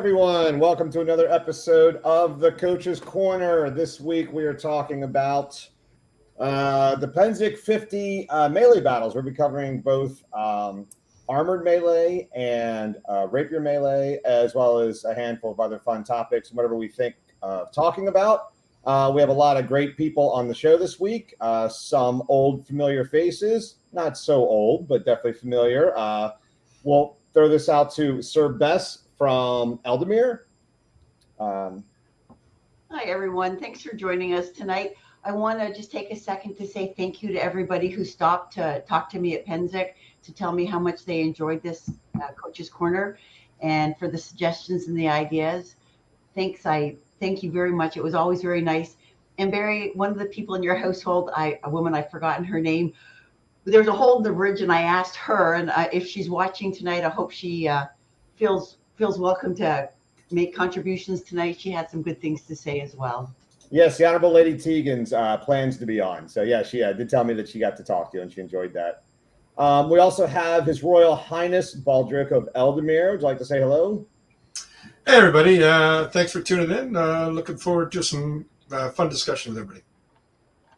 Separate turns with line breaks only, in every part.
everyone. Welcome to another episode of the Coach's Corner. This week we are talking about the Pennsic 50 melee battles. We'll be covering both Armored melee and Rapier melee, as well as a handful of other fun topics, whatever we think of talking about. We have a lot of great people on the show this week. Some old familiar faces, not so old, but definitely familiar. We'll throw this out to Sir Bess from Ealdormere.
Hi, everyone. Thanks for joining us tonight. I want to just take a second to say thank you to everybody who stopped to talk to me at Pennsic to tell me how much they enjoyed this Coach's Corner and for the suggestions and the ideas. Thanks. I thank you very much. It was always very nice. And Barry, one of the people in your household, a woman, I've forgotten her name, there's a hole in the bridge, and I asked her, and if she's watching tonight, I hope she feels welcome to make contributions tonight. She had some good things to say as well.
Yes, the Honorable Lady Tegan's plans to be on. So yeah, she did tell me that she got to talk to you and she enjoyed that. We also have His Royal Highness Baldric of Ealdormere. Would you like to say hello?
Hey everybody, thanks for tuning in. Looking forward to some fun discussion with everybody.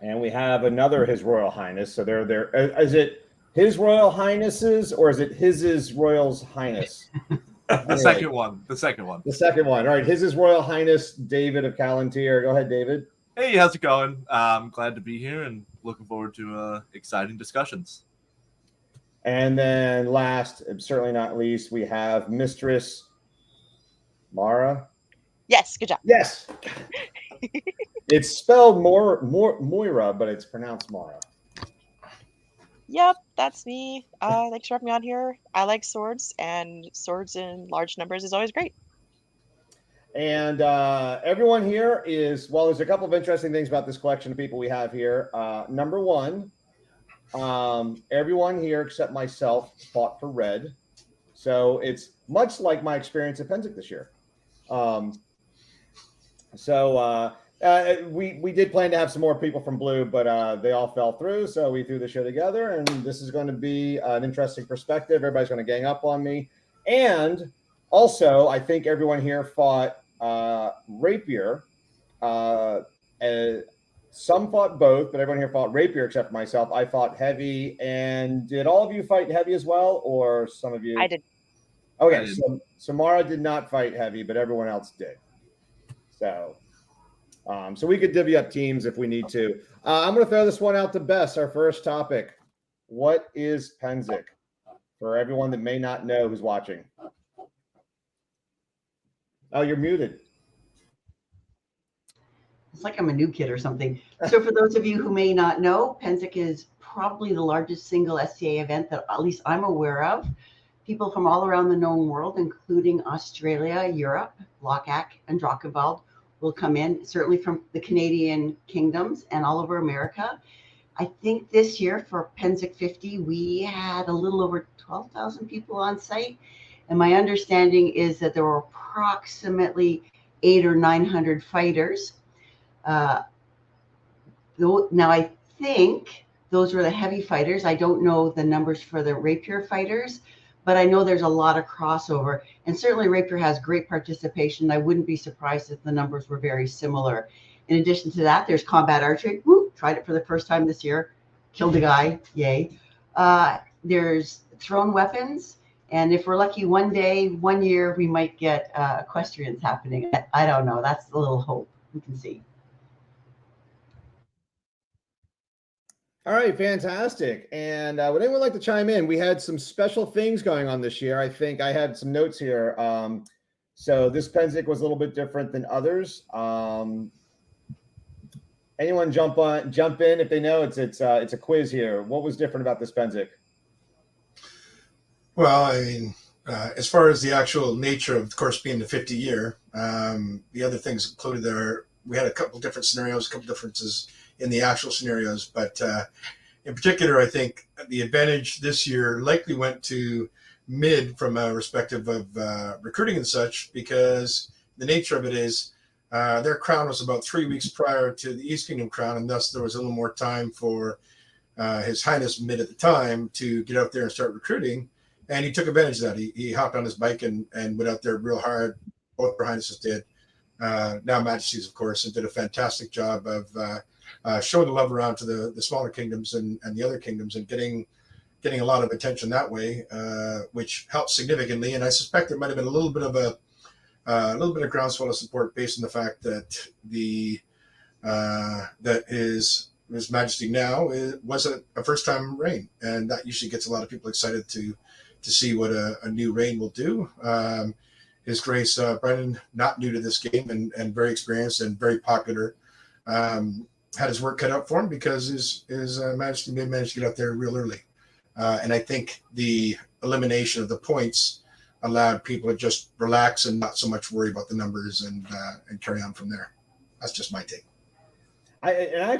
And we have another His Royal Highness. So they're there. Is it His Royal Highnesses or is it His Royal's Highness?
The second one. The second one.
All right. His Royal Highness David of Calontir. Go ahead, David.
Hey, how's it going? I'm glad to be here and looking forward to exciting discussions.
And then last, certainly not least, we have Mistress Moira.
Yes, good job.
Yes. It's spelled Moira, but it's pronounced Mara.
Yep, that's me. Thanks for having me on here. I like swords, and swords in large numbers is always great.
And everyone here is, well, there's a couple of interesting things about this collection of people we have here. Number one, everyone here except myself fought for red. So it's much like my experience at Pennsic this year. We did plan to have some more people from blue, but they all fell through. So we threw the show together, and this is going to be an interesting perspective. Everybody's going to gang up on me. And also, I think everyone here fought Rapier. Some fought both, but everyone here fought Rapier except for myself. I fought heavy. And did all of you fight heavy as well, or some of you?
I did.
Okay, so Samara did not fight heavy, but everyone else did. So we could divvy up teams if we need to. I'm going to throw this one out to Bess, our first topic. What is Pennsic? For everyone that may not know who's watching. Oh, you're muted.
It's like I'm a new kid or something. So for those of you who may not know, Pennsic is probably the largest single SCA event that at least I'm aware of. People from all around the known world, including Australia, Europe, Lockhack, and Drachenwald, will come in, certainly from the Canadian kingdoms and all over America. I think this year for Pennsic 50, we had a little over 12,000 people on site. And my understanding is that there were approximately 800 or 900 fighters. Now, I think those were the heavy fighters. I don't know the numbers for the Rapier fighters, but I know there's a lot of crossover. And certainly Rapier has great participation. I wouldn't be surprised if the numbers were very similar. In addition to that, there's combat archery. Woo, tried it for the first time this year. Killed a guy. Yay. There's thrown weapons. And if we're lucky, one year, we might get equestrians happening. I don't know. That's a little hope. We can see.
All right, fantastic. And would anyone like to chime in? We had some special things going on this year. I think I had some notes here. So this Pennsic was a little bit different than others. Anyone jump in if they know? It's a quiz here. What was different about this Pennsic?
Well, I mean, as far as the actual nature of course, being the 50 year, the other things included there, we had a couple different scenarios, a couple differences in the actual scenarios, but in particular, I think the advantage this year likely went to mid from a perspective of recruiting and such, because the nature of it is their crown was about 3 weeks prior to the East Kingdom crown, and thus there was a little more time for His Highness Mid at the time to get out there and start recruiting, and he took advantage of that. He hopped on his bike and went out there real hard both Her Highnesses did, now Majesties, of course, and did a fantastic job of showing the love around to the smaller kingdoms and the other kingdoms, and getting a lot of attention that way, which helped significantly. And I suspect there might have been a little bit of groundswell of support based on the fact that that His Majesty now was a first-time reign, and that usually gets a lot of people excited to see what a new reign will do. His Grace Brennan, not new to this game and very experienced and very popular, had his work cut out for him because his Majesty may manage to get out there real early. And I think the elimination of the points allowed people to just relax and not so much worry about the numbers and carry on from there. That's just my take.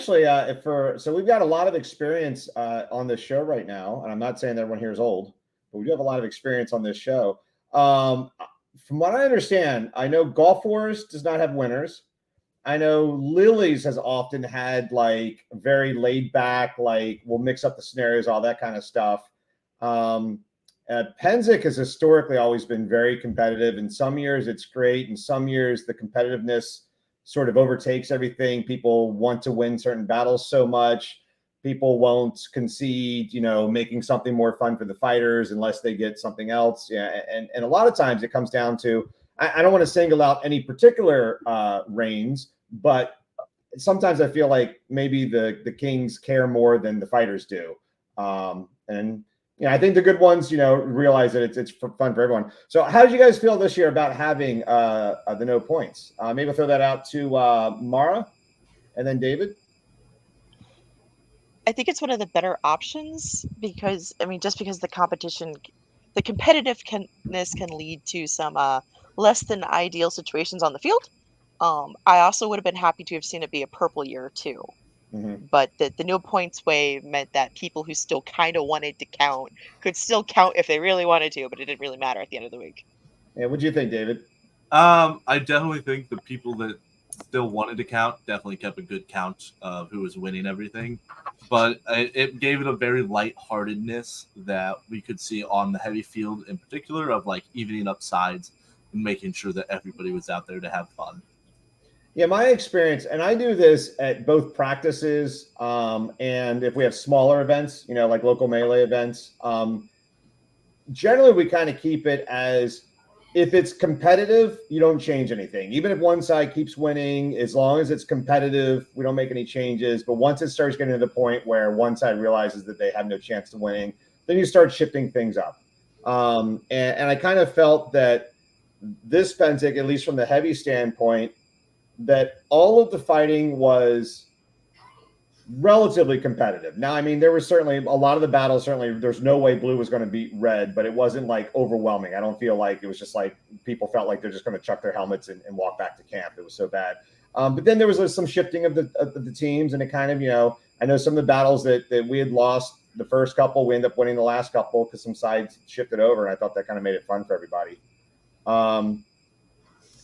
So we've got a lot of experience on this show right now, and I'm not saying that everyone here is old, but we do have a lot of experience on this show. From what I understand, I know Golf Wars does not have winners. I know Lily's has often had like very laid back, like we'll mix up the scenarios, all that kind of stuff. Pennsic has historically always been very competitive. In some years it's great. In some years the competitiveness sort of overtakes everything. People want to win certain battles so much. People won't concede, making something more fun for the fighters unless they get something else. Yeah, and a lot of times it comes down to, I don't want to single out any particular reigns, but sometimes I feel like maybe the kings care more than the fighters do. And I think the good ones, realize that it's fun for everyone. So how did you guys feel this year about having the no points? Maybe we'll throw that out to Mara and then David.
I think it's one of the better options because, just because the competitiveness can lead to some less than ideal situations on the field. I also would have been happy to have seen it be a purple year too. Mm-hmm. But the no points way meant that people who still kind of wanted to count could still count if they really wanted to, but it didn't really matter at the end of the week.
Yeah, what do you think, David?
I definitely think the people that still wanted to count definitely kept a good count of who was winning everything, but it gave it a very lightheartedness that we could see on the heavy field in particular, of like evening up sides and making sure that everybody was out there to have fun.
Yeah, my experience, and I do this at both practices and if we have smaller events, like local melee events, generally we kind of keep it as, if it's competitive, you don't change anything. Even if one side keeps winning, as long as it's competitive, we don't make any changes. But once it starts getting to the point where one side realizes that they have no chance to winning, then you start shifting things up. And I kind of felt that this Pennsic, at least from the heavy standpoint, that all of the fighting was relatively competitive. Now, there was certainly a lot of the battles, there's no way blue was going to beat red, but it wasn't like overwhelming. I don't feel like it was just like people felt like they're just going to chuck their helmets and walk back to camp. It was so bad. But then there was some shifting of the teams, and it kind of, I know some of the battles that we had lost the first couple, we ended up winning the last couple because some sides shifted over, and I thought that kind of made it fun for everybody.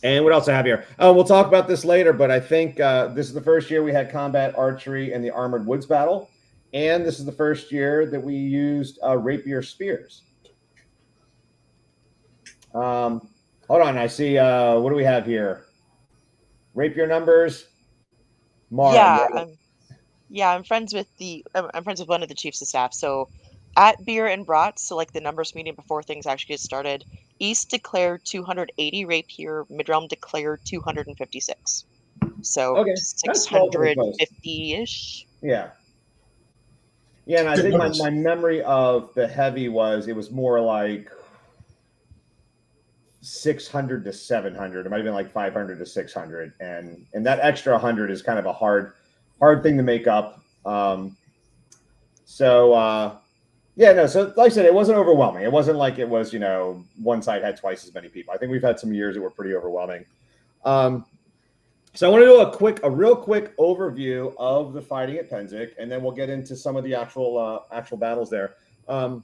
And what else I have here? Oh, we'll talk about this later, but I think this is the first year we had combat archery and the Armored Woods battle. And this is the first year that we used Rapier spears. Hold on. I see. What do we have here? Rapier numbers.
Mara, I'm friends with one of the chiefs of staff. So at Beer and Brats, so like the numbers meeting before things actually get started, East declared 280 Rapier, Midrealm declared 256. So
okay.
650-ish.
Yeah. Yeah, and I think my memory of the heavy it was more like 600 to 700. It might have been like 500 to 600. And that extra 100 is kind of a hard thing to make up. So like I said, it wasn't overwhelming. It wasn't like it was, one side had twice as many people. I think we've had some years that were pretty overwhelming. So I want to do a real quick overview of the fighting at Pennsic, and then we'll get into some of the actual battles there. So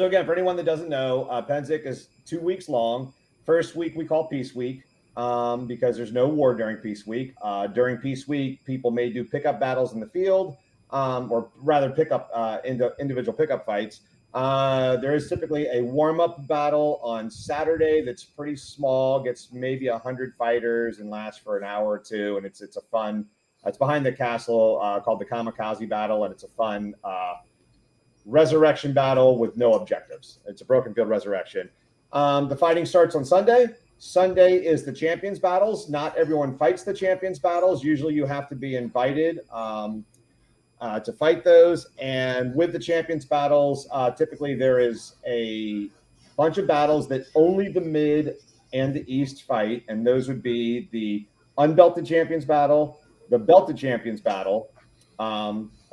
again, for anyone that doesn't know, Pennsic is 2 weeks long. First week we call Peace Week because there's no war during Peace Week. During Peace Week, people may do pickup battles in the field. Or rather pick up individual pickup fights. There is typically a warm-up battle on Saturday that's pretty small, gets maybe 100 fighters and lasts for an hour or two, and it's a fun. It's behind the castle called the Kamikaze Battle, and it's a fun resurrection battle with no objectives. It's a broken field resurrection. The fighting starts on Sunday. Sunday is the champions battles. Not everyone fights the champions battles. Usually you have to be invited to fight those. And with the champions battles, typically there is a bunch of battles that only the mid and the east fight. And those would be the unbelted champions battle, the belted champions battle.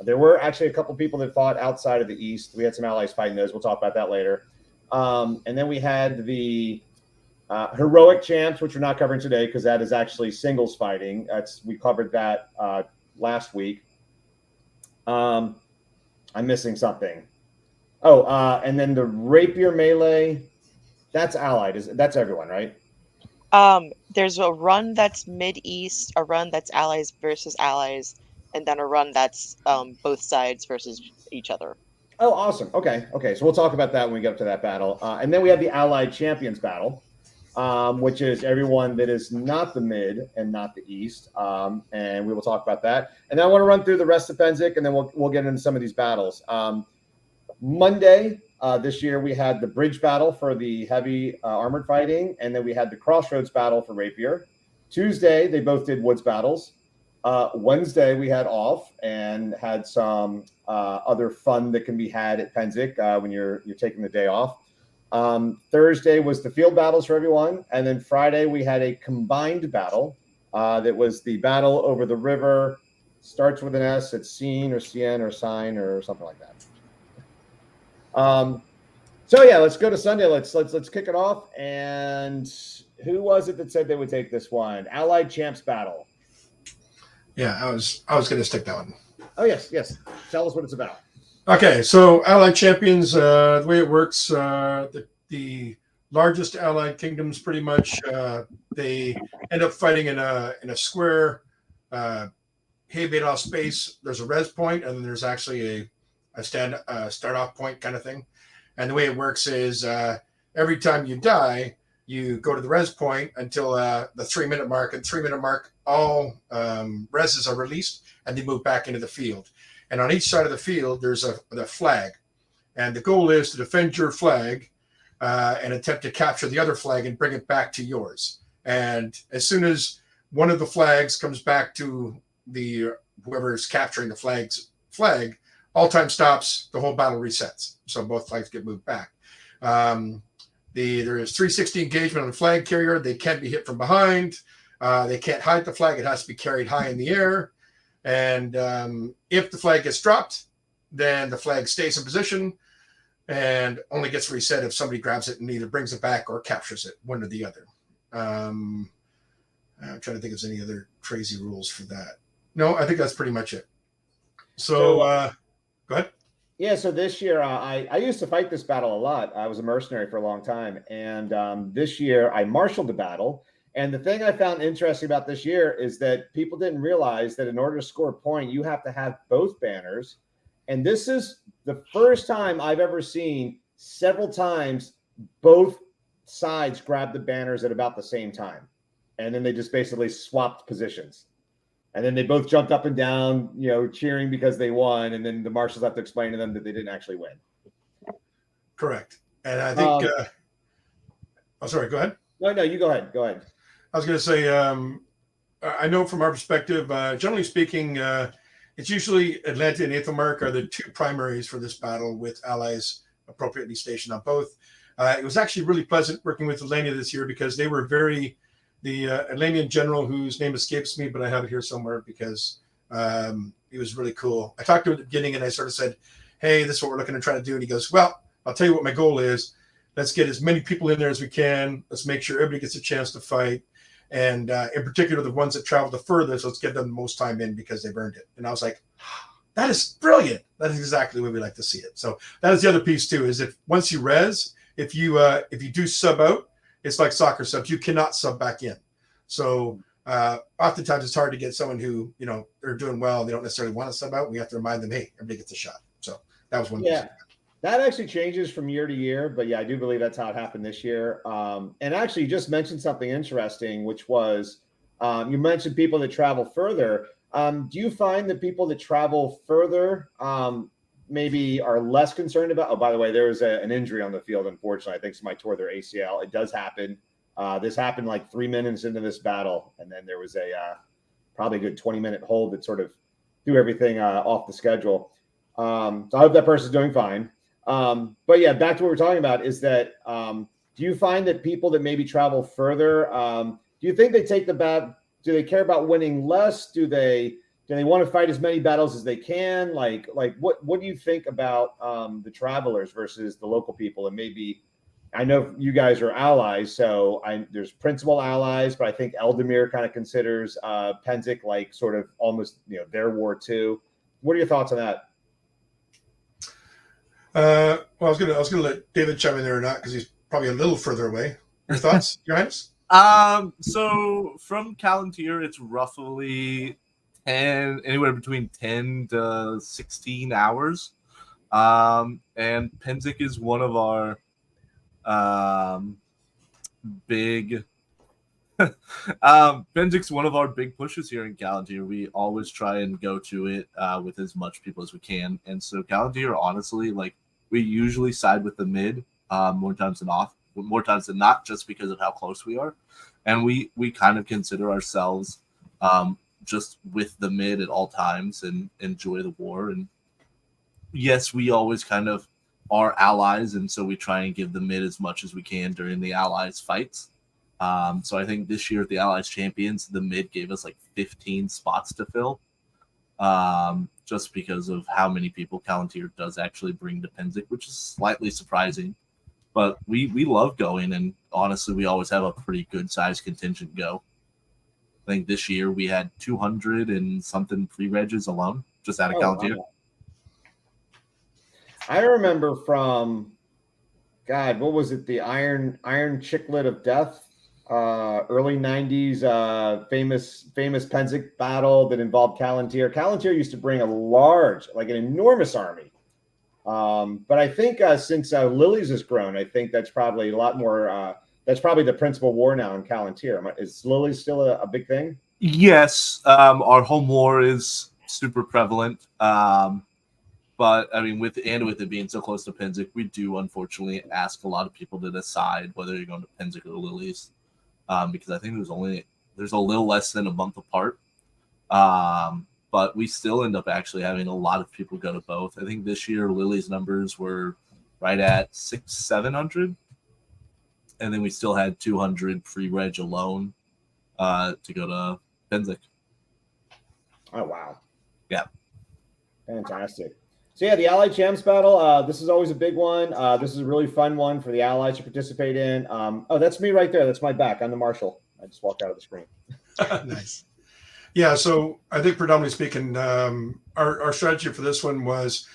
There were actually a couple people that fought outside of the east. We had some allies fighting those. We'll talk about that later. And then we had the heroic champs, which we're not covering today because that is actually singles fighting. We covered that last week. I'm missing something. And then the Rapier melee, that's allied. That's everyone, right?
There's a run that's mid-east, a run that's allies versus allies, and then a run that's both sides versus each other.
Oh, awesome. Okay. So we'll talk about that when we get up to that battle. And then we have the Allied Champions battle, which is everyone that is not the mid and not the east. And we will talk about that. And then I want to run through the rest of Pennsic, and then we'll get into some of these battles. Monday this year, we had the bridge battle for the heavy armored fighting, and then we had the crossroads battle for Rapier. Tuesday, they both did woods battles. Wednesday, we had off and had some other fun that can be had at Pennsic when you're taking the day off. Thursday was the field battles for everyone. And then Friday, we had a combined battle that was the battle over the river. Starts with an S. It's Seine or Seine or something like that. So yeah, let's go to Sunday. Let's kick it off. And who was it that said they would take this one? Allied Champs battle.
Yeah, I was going to stick that one.
Oh yes. Tell us what it's about.
Okay, so Allied Champions, the way it works, the largest Allied kingdoms, pretty much, they end up fighting in a square hay bait off space. There's a res point, and then there's actually a start off point kind of thing. And the way it works is every time you die, you go to the res point until the 3-minute mark. And 3-minute mark, all reses are released and they move back into the field. And on each side of the field, there's a flag. And the goal is to defend your flag and attempt to capture the other flag and bring it back to yours. And as soon as one of the flags comes back to whoever's capturing the flag, all time stops, the whole battle resets. So both flags get moved back. There is 360 engagement on the flag carrier. They can't be hit from behind. They can't hide the flag. It has to be carried high in the air. And if the flag gets dropped, then the flag stays in position and only gets reset if somebody grabs it and either brings it back or captures it, one or the other. I'm trying to think if there's any other crazy rules for that. No, I think that's pretty much it. So go ahead.
Yeah, so this year, I used to fight this battle a lot. I was a mercenary for a long time. And this year, I marshaled the battle. And the thing I found interesting about this year is that people didn't realize that in order to score a point, you have to have both banners. And this is the first time I've ever seen several times both sides grab the banners at about the same time. And then they just basically swapped positions. And then they both jumped up and down, cheering because they won. And then the marshals have to explain to them that they didn't actually win.
Correct. And I think, sorry, go ahead.
No, you go ahead. Go ahead.
I was going to say, I know from our perspective, generally speaking, it's usually Atlanta and Ealdormere are the two primaries for this battle with allies appropriately stationed on both. It was actually really pleasant working with Atlanta this year because they were the Atlantean general whose name escapes me, but I have it here somewhere because he was really cool. I talked to him at the beginning and I sort of said, hey, this is what we're looking to try to do. And he goes, well, I'll tell you what my goal is. Let's get as many people in there as we can. Let's make sure everybody gets a chance to fight. And in particular, the ones that travel the furthest, let's give them the most time in because they've earned it. And I was like, that is brilliant. That is exactly the way we like to see it. So that is the other piece too, is if once you res, if you do sub out, it's like soccer subs. You cannot sub back in. So oftentimes it's hard to get someone who, they're doing well. They don't necessarily want to sub out. We have to remind them, hey, everybody gets a shot. So that was one.
Yeah. That actually changes from year to year, but yeah, I do believe that's how it happened this year. And actually, you just mentioned something interesting, which was you mentioned people that travel further. Do you find that people that travel further maybe are less concerned about? Oh, by the way, there was an injury on the field. Unfortunately, I think somebody tore their ACL. It does happen. This happened like 3 minutes into this battle, and then there was a probably a good 20-minute hold that sort of threw everything off the schedule. So I hope that person's doing fine. But yeah, back to what we're talking about is that do you find that people that maybe travel further, do you think they take the bat? Do they care about winning less? Do they want to fight as many battles as they can? Like what do you think about the travelers versus the local people? And maybe I know you guys are allies, so there's principal allies, but I think Ealdormere kind of considers Pennsic like sort of almost their war too. What are your thoughts on that?
Well, I was gonna let David chime in there or not because he's probably a little further away. Your thoughts, Your Highness?
So from Calontir, it's roughly anywhere between 10 to 16 hours. And Pennsic is one of our big Pennsic one of our big pushes here in Calontir. We always try and go to it with as much people as we can. And so Calontir, honestly, like we usually side with the mid more times than not, just because of how close we are. And we kind of consider ourselves just with the mid at all times and enjoy the war. And yes, we always kind of are allies, and so we try and give the mid as much as we can during the allies fights. So I think this year at the Allies Champions, the mid gave us like 15 spots to fill, just because of how many people Calontir does actually bring to Pennsic, which is slightly surprising. But we love going, and honestly, we always have a pretty good sized contingent go. I think this year we had 200 and something free regs alone, just out of Calontir.
Wow. I remember from, God, what was it? The Iron Chicklet of Death, early 90s, famous Pennsic battle that involved Calontir. Calontir used to bring a large, like an enormous army. But I think since Lily's has grown, I think that's probably a lot more. That's probably the principal war now in Calontir. Is Lily's still a big thing?
Yes, our home war is super prevalent. But I mean, with it being so close to Pennsic, we do unfortunately ask a lot of people to decide whether you're going to Pennsic or Lily's, because I think there's a little less than a month apart. But we still end up actually having a lot of people go to both. I think this year Lily's numbers were right at 700, and then we still had 200 free reg alone to go to Pennsic.
Oh wow!
Yeah,
fantastic. So yeah, the Allied Champs battle. This is always a big one. This is a really fun one for the Allies to participate in. Oh, that's me right there. That's my back. I'm the marshal. I just walked out of the screen.
Nice. Yeah, so I think predominantly speaking, our strategy for this one was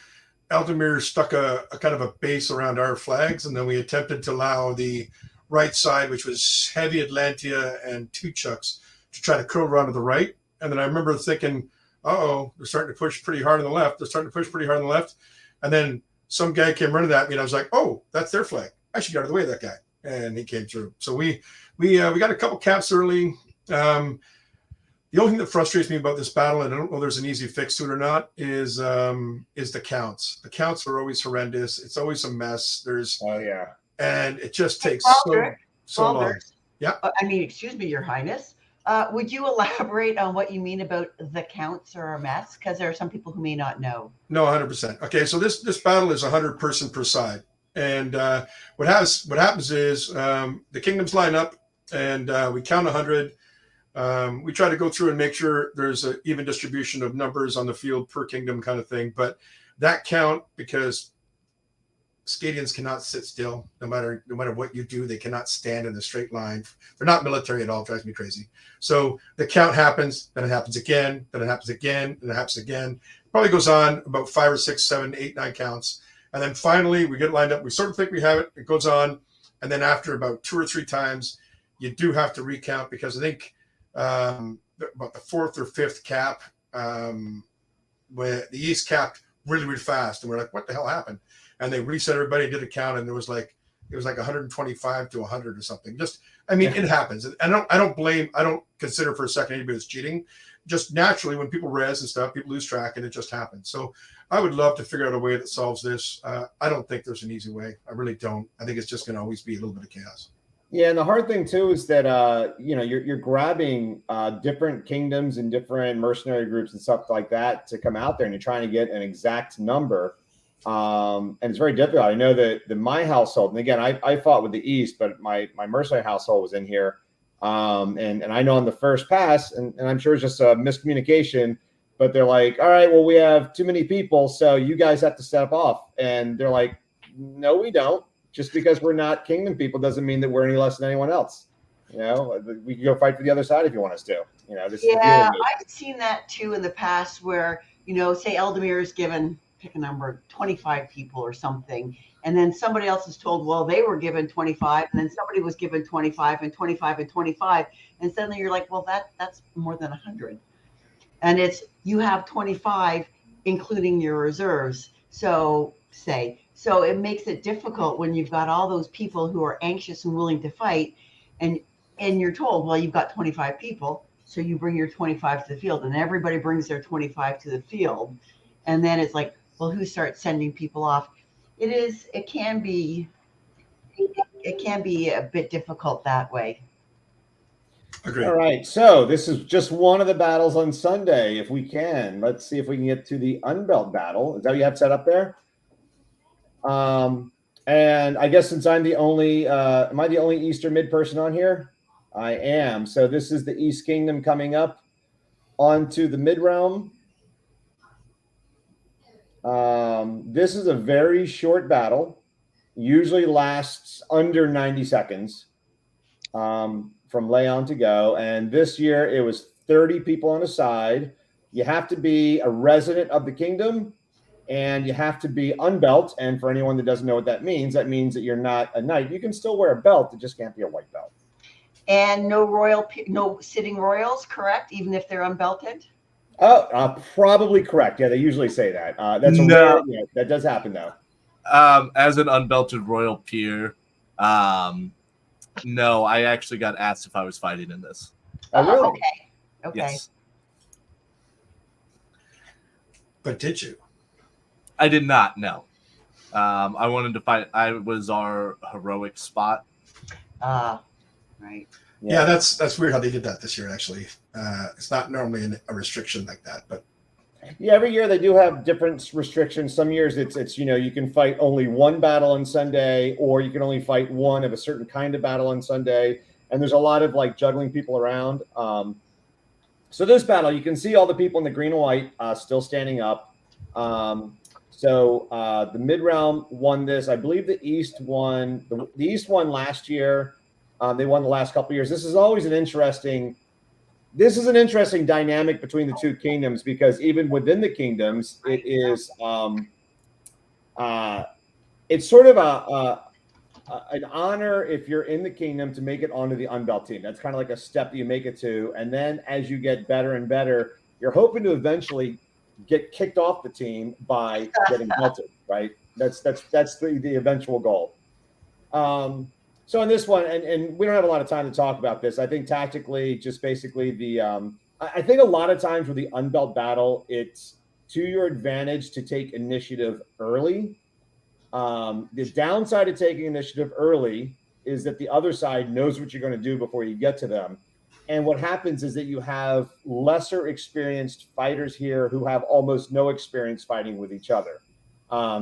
Ealdormere stuck a kind of a base around our flags, and then we attempted to allow the right side, which was heavy Atlantia and two Chucks, to try to curl around to the right. And then I remember thinking, they're starting to push pretty hard on the left. And then some guy came running at me, and I was like, oh, that's their flag. I should get out of the way of that guy. And he came through. So we got a couple caps early. The only thing that frustrates me about this battle, and I don't know if there's an easy fix to it or not, is the counts. The counts are always horrendous. It's always a mess. And it just takes so long. Yeah.
Excuse me, Your Highness. Would you elaborate on what you mean about the counts are a mess? Because there are some people who may not know.
No, 100%. Okay, so this battle is 100 person per side, and what happens is the kingdoms line up, and we count 100. We try to go through and make sure there's an even distribution of numbers on the field per kingdom, kind of thing. But that count, because Scadians cannot sit still, no matter what you do, they cannot stand in a straight line. They're not military at all. It drives me crazy. So the count happens, then it happens again, then it happens again, and it happens again. Probably goes on about 5 or 6, 7, 8, 9 counts, and then finally we get lined up. We sort of think we have it. It goes on, and then after about 2 or 3 times, you do have to recount, because I think about the 4th or 5th cap, where the East capped really, really fast, and we're like, what the hell happened? and they reset everybody, did a count, and it was like 125 to 100 or something. Just, I mean, it happens. And I don't consider for a second anybody was cheating. Just naturally, when people res and stuff, people lose track, and it just happens. So I would love to figure out a way that solves this. I don't think there's an easy way. I really don't. I think it's just going to always be a little bit of chaos.
Yeah, and the hard thing too is that you're grabbing different kingdoms and different mercenary groups and stuff like that to come out there, and you're trying to get an exact number. And it's very difficult. I know that my household, and again, I fought with the East, but my mercenary household was in here. And I know on the first pass, and I'm sure it's just a miscommunication, but they're like, all right, well, we have too many people, so you guys have to step off. And they're like, no, we don't. Just because we're not kingdom people doesn't mean that we're any less than anyone else. You know, we can go fight for the other side if you want us to. You know, this
yeah, I've seen that too in the past where, say Ealdormere is given, pick a number, 25 people or something. And then somebody else is told, well, they were given 25, and then somebody was given 25 and 25 and 25. And suddenly you're like, well, that's more than 100. And it's, you have 25, including your reserves. So it makes it difficult when you've got all those people who are anxious and willing to fight. And you're told, well, you've got 25 people. So you bring your 25 to the field, and everybody brings their 25 to the field. And then it's like, well, who starts sending people off? It can be a bit difficult that way.
Agreed.
All right, so this is just one of the battles on Sunday. If we can, let's see if we can get to the Unbelt battle. Is that what you have set up there? And I guess since I'm the only, am I the only Eastern mid person on here? I am. So this is the East Kingdom coming up onto the mid realm. This is a very short battle. Usually lasts under 90 seconds from lay on to go. And this year it was 30 people on a side. You have to be a resident of the kingdom, and you have to be unbelt. And for anyone that doesn't know what that means that you're not a knight. You can still wear a belt. It just can't be a white belt.
And no sitting royals, correct? Even if they're unbelted?
Oh, probably correct. Yeah, they usually say that. That's that does happen though.
As an unbelted royal peer, no, I actually got asked if I was fighting in this.
Oh, really?
Okay.
Yes.
But did you?
I did not. No. I wanted to fight. I was our heroic spot.
Right.
Yeah, that's weird how they did that this year. Actually, it's not normally a restriction like that, but
yeah, every year they do have different restrictions. Some years it's you can fight only one battle on Sunday, or you can only fight one of a certain kind of battle on Sunday. And there's a lot of like juggling people around. So this battle, you can see all the people in the green and white still standing up. So the mid realm won this. I believe the East won. The East won last year. They won the last couple of years. This is always an interesting dynamic between the two kingdoms, because even within the kingdoms, it is it's sort of an honor if you're in the kingdom to make it onto the unbelt team. That's kind of like a step that you make it to, and then as you get better and better, you're hoping to eventually get kicked off the team by getting belted. Right? That's the eventual goal. So in this one, and we don't have a lot of time to talk about this, I think tactically, just basically I think a lot of times with the unbelt battle, it's to your advantage to take initiative early. The downside of taking initiative early is that the other side knows what you're going to do before you get to them. And what happens is that you have lesser experienced fighters here who have almost no experience fighting with each other.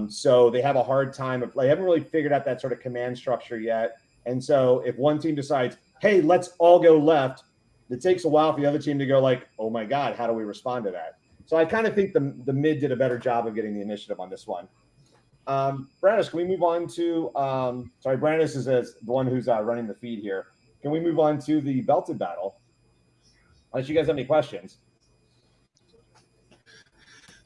So they have a hard time they haven't really figured out that sort of command structure yet. And so if one team decides, hey, let's all go left, it takes a while for the other team to go like, oh my God, how do we respond to that? So I kind of think the mid did a better job of getting the initiative on this one. Brannos, can we move on to, sorry, Brannos is the one who's running the feed here. Can we move on to the belted battle? Unless you guys have any questions.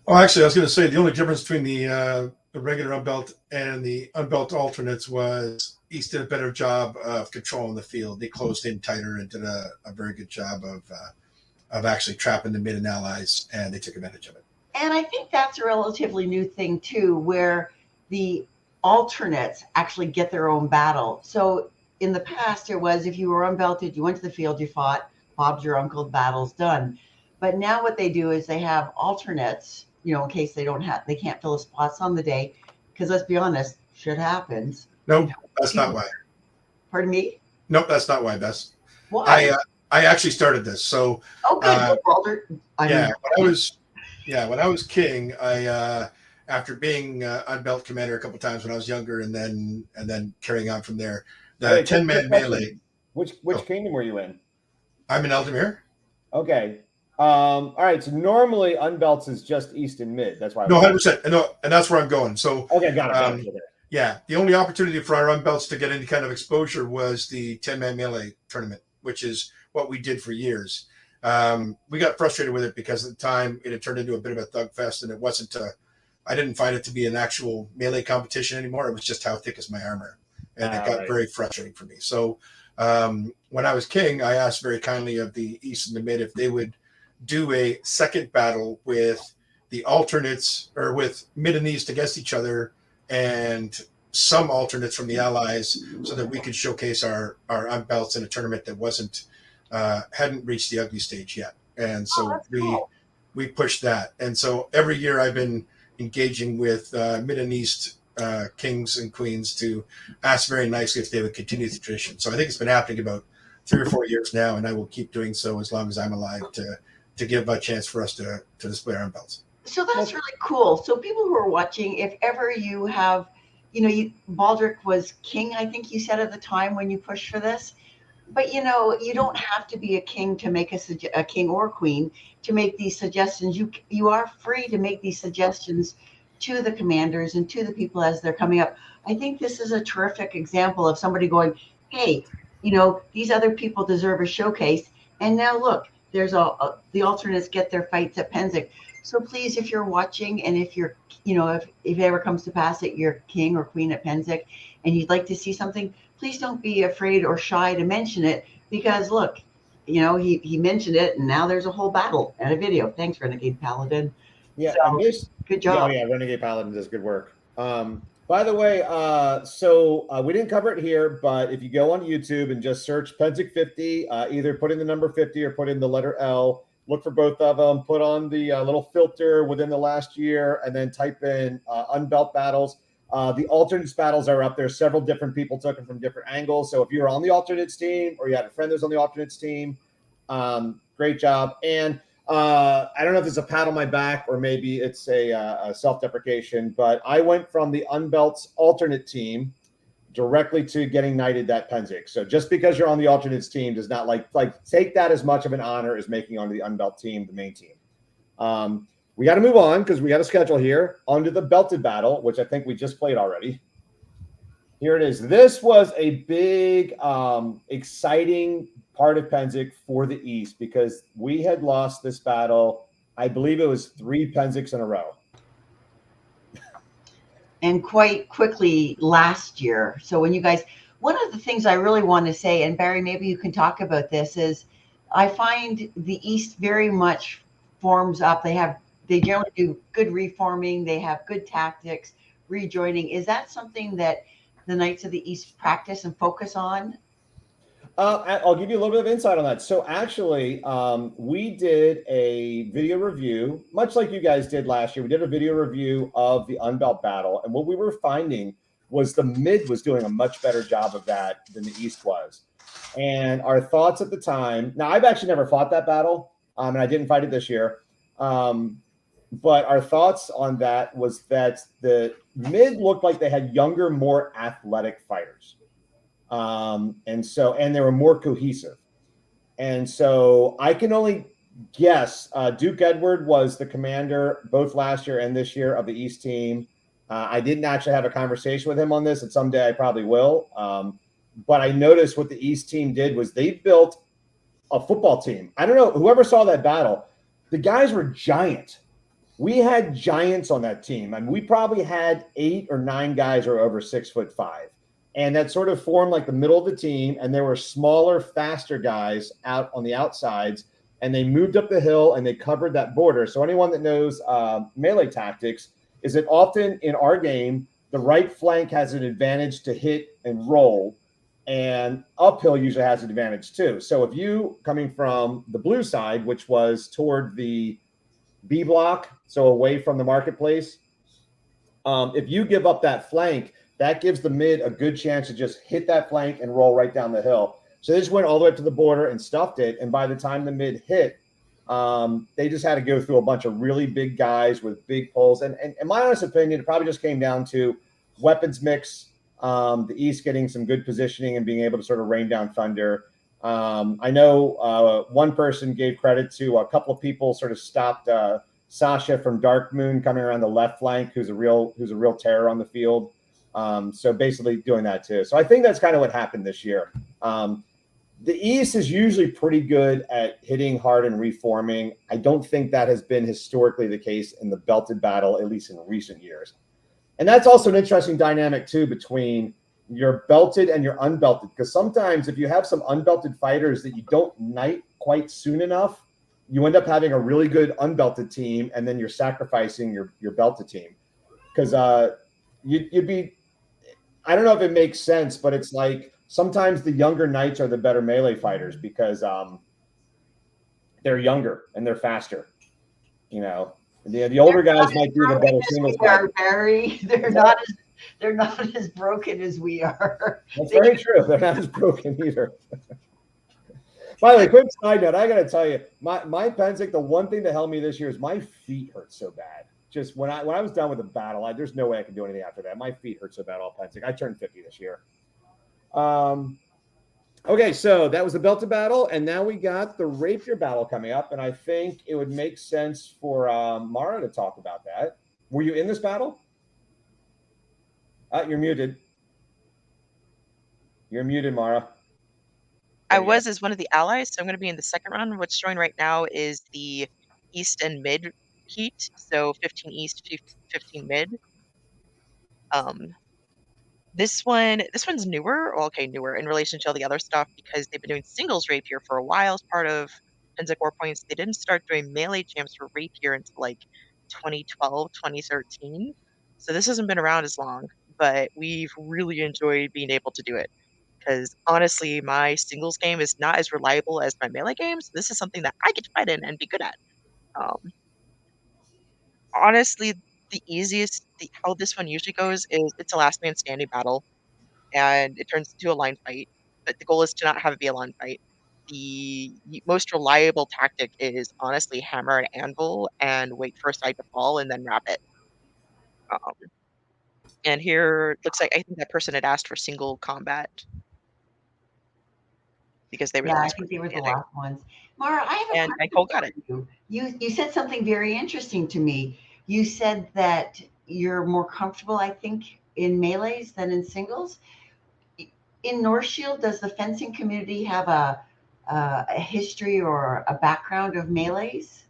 Oh, actually, I was going to say the only difference between the regular unbelt and the unbelt alternates was East did a better job of controlling the field. They closed in tighter and did a very good job of actually trapping the mid and allies, and they took advantage of it.
And I think that's a relatively new thing too, where the alternates actually get their own battle. So in the past, it was if you were unbelted, you went to the field, you fought, Bob's your uncle, battle's done. But now what they do is they have alternates, you know, in case they can't fill the spots on the day. Because let's be honest, shit happens.
Nope, that's not why.
Pardon me?
Nope, that's not why, Bess.
Why?
I actually started this. So
good, Baldric.
When I was king, I after being unbelt commander a couple times when I was younger, and then carrying on from there, the 10-man melee.
Which kingdom were you in?
I'm in Ealdormere.
Okay. All right. So normally Unbelts is just east and mid. That's why.
No, 100%. And that's where I'm going. So
okay, got it.
Yeah, the only opportunity for our Unbelts to get any kind of exposure was the 10-man melee tournament, which is what we did for years. We got frustrated with it because at the time it had turned into a bit of a thug fest, and it wasn't. I didn't find it to be an actual melee competition anymore. It was just how thick is my armor, and it got very frustrating for me. So when I was king, I asked very kindly of the East and the Mid if they would do a second battle with the alternates or with Mid and East against each other, and some alternates from the allies, so that we could showcase our Unbelts in a tournament that hadn't reached the ugly stage yet. And so we pushed that. And so every year I've been engaging with Mid and East kings and queens to ask very nicely if they would continue the tradition. So I think it's been happening about 3 or 4 years now, and I will keep doing so as long as I'm alive to give a chance for us to display our Unbelts.
So that's really cool. So people who are watching, if ever you have, Baldric was king, I think you said at the time when you pushed for this, but you don't have to be a king to make a king or queen to make these suggestions. You are free to make these suggestions to the commanders and to the people as they're coming up. I think this is a terrific example of somebody going, hey, these other people deserve a showcase. And now look, there's the alternates get their fights at Pennsic. So please, if you're watching, and if you're, if it ever comes to pass that you're king or queen at Pennsic and you'd like to see something, please don't be afraid or shy to mention it, because look, he mentioned it, and now there's a whole battle and a video. Thanks, Renegade Paladin.
Yeah,
so, good job.
Yeah, Renegade Paladin does good work. By the way, we didn't cover it here, but if you go on YouTube and just search Pennsic 50, either put in the number 50 or put in the letter L. Look for both of them, put on the little filter within the last year, and then type in Unbelt battles. The alternates battles are up there. Several different people took them from different angles. So if you're on the alternates team or you had a friend that's on the alternates team, great job. And I don't know if it's a pat on my back or maybe it's a self-deprecation, but I went from the Unbelts alternate team directly to getting knighted at Pennsic. So just because you're on the alternates team does not like take that as much of an honor as making onto the Unbelt team, the main team. We got to move on because we got a schedule here onto the belted battle, which I think we just played already. Here it is. This was a big, exciting part of Pennsic for the East because we had lost this battle. I believe it was 3 Pennsics in a row.
And quite quickly last year. So when you guys, one of the things I really want to say, and Barry, maybe you can talk about this, is I find the East very much forms up. They generally do good reforming. They have good tactics, rejoining. Is that something that the Knights of the East practice and focus on?
I'll give you a little bit of insight on that. So actually, we did a video review, much like you guys did last year. We did a video review of the Unbelt battle. And what we were finding was the Mid was doing a much better job of that than the East was. And our thoughts at the time, now I've actually never fought that battle, and I didn't fight it this year. But our thoughts on that was that the Mid looked like they had younger, more athletic fighters. And they were more cohesive. And so I can only guess Duke Edward was the commander both last year and this year of the East team. I didn't actually have a conversation with him on this, and someday I probably will. But I noticed what the East team did was they built a football team. I don't know, whoever saw that battle, the guys were giant. We had giants on that team. I mean, we probably had 8 or 9 guys who are over 6'5". And that sort of formed like the middle of the team. And there were smaller, faster guys out on the outsides. And they moved up the hill and they covered that border. So anyone that knows melee tactics is that often in our game, the right flank has an advantage to hit and roll, and uphill usually has an advantage too. So if you coming from the blue side, which was toward the B block, so away from the marketplace, if you give up that flank, that gives the mid a good chance to just hit that flank and roll right down the hill. So they just went all the way up to the border and stuffed it. And by the time the mid hit, they just had to go through a bunch of really big guys with big pulls. And in my honest opinion, it probably just came down to weapons mix, the East getting some good positioning and being able to sort of rain down thunder. I know one person gave credit to a couple of people sort of stopped Sasha from Dark Moon coming around the left flank, who's a real terror on the field. So basically doing that too. So I think that's kind of what happened this year. The East is usually pretty good at hitting hard and reforming. I don't think that has been historically the case in the belted battle, at least in recent years. And that's also an interesting dynamic too between your belted and your unbelted, because sometimes if you have some unbelted fighters that you don't knight quite soon enough, you end up having a really good unbelted team, and then you're sacrificing your belted team. Because you'd be, I don't know if it makes sense, but it's like sometimes the younger knights are the better melee fighters because they're younger and they're faster. You know, the older guys might be the better singles
guys. Bari, they're not as broken as we are.
That's very true. They're not as broken either. By the way, quick side note, I got to tell you, my Pennsic, the one thing that held me this year is my feet hurt so bad. Just when I was done with the battle, there's no way I could do anything after that. My feet hurt so bad all Pennsic. I turned 50 this year. Okay, so that was the belted battle, and now we got the Rapier battle coming up, and I think it would make sense for Mara to talk about that. Were you in this battle? You're muted. You're muted, Mara.
I was as one of the allies, so I'm going to be in the second round. What's showing right now is the East and Mid heat, so 15 East, 15 Mid. This one's newer. Well, okay, newer in relation to all the other stuff because they've been doing singles Rapier for a while as part of Pennsic War Points. They didn't start doing melee champs for Rapier until like 2012, 2013. So this hasn't been around as long, but we've really enjoyed being able to do it. Because honestly, my singles game is not as reliable as my melee games. This is something that I get to fight in and be good at. Honestly, the easiest, how this one usually goes is it's a last man standing battle, and it turns into a line fight. But the goal is to not have it be a line fight. The most reliable tactic is honestly hammer and anvil and wait for a side to fall and then wrap it. And here it looks like I think that person had asked for single combat because they were the last.
I think they were the last ones. Mara, I have a
question got it.
for you. You said something very interesting to me. You said that you're more comfortable, I think, in melees than in singles. In Northshield, does the fencing community have a history or a background of melees?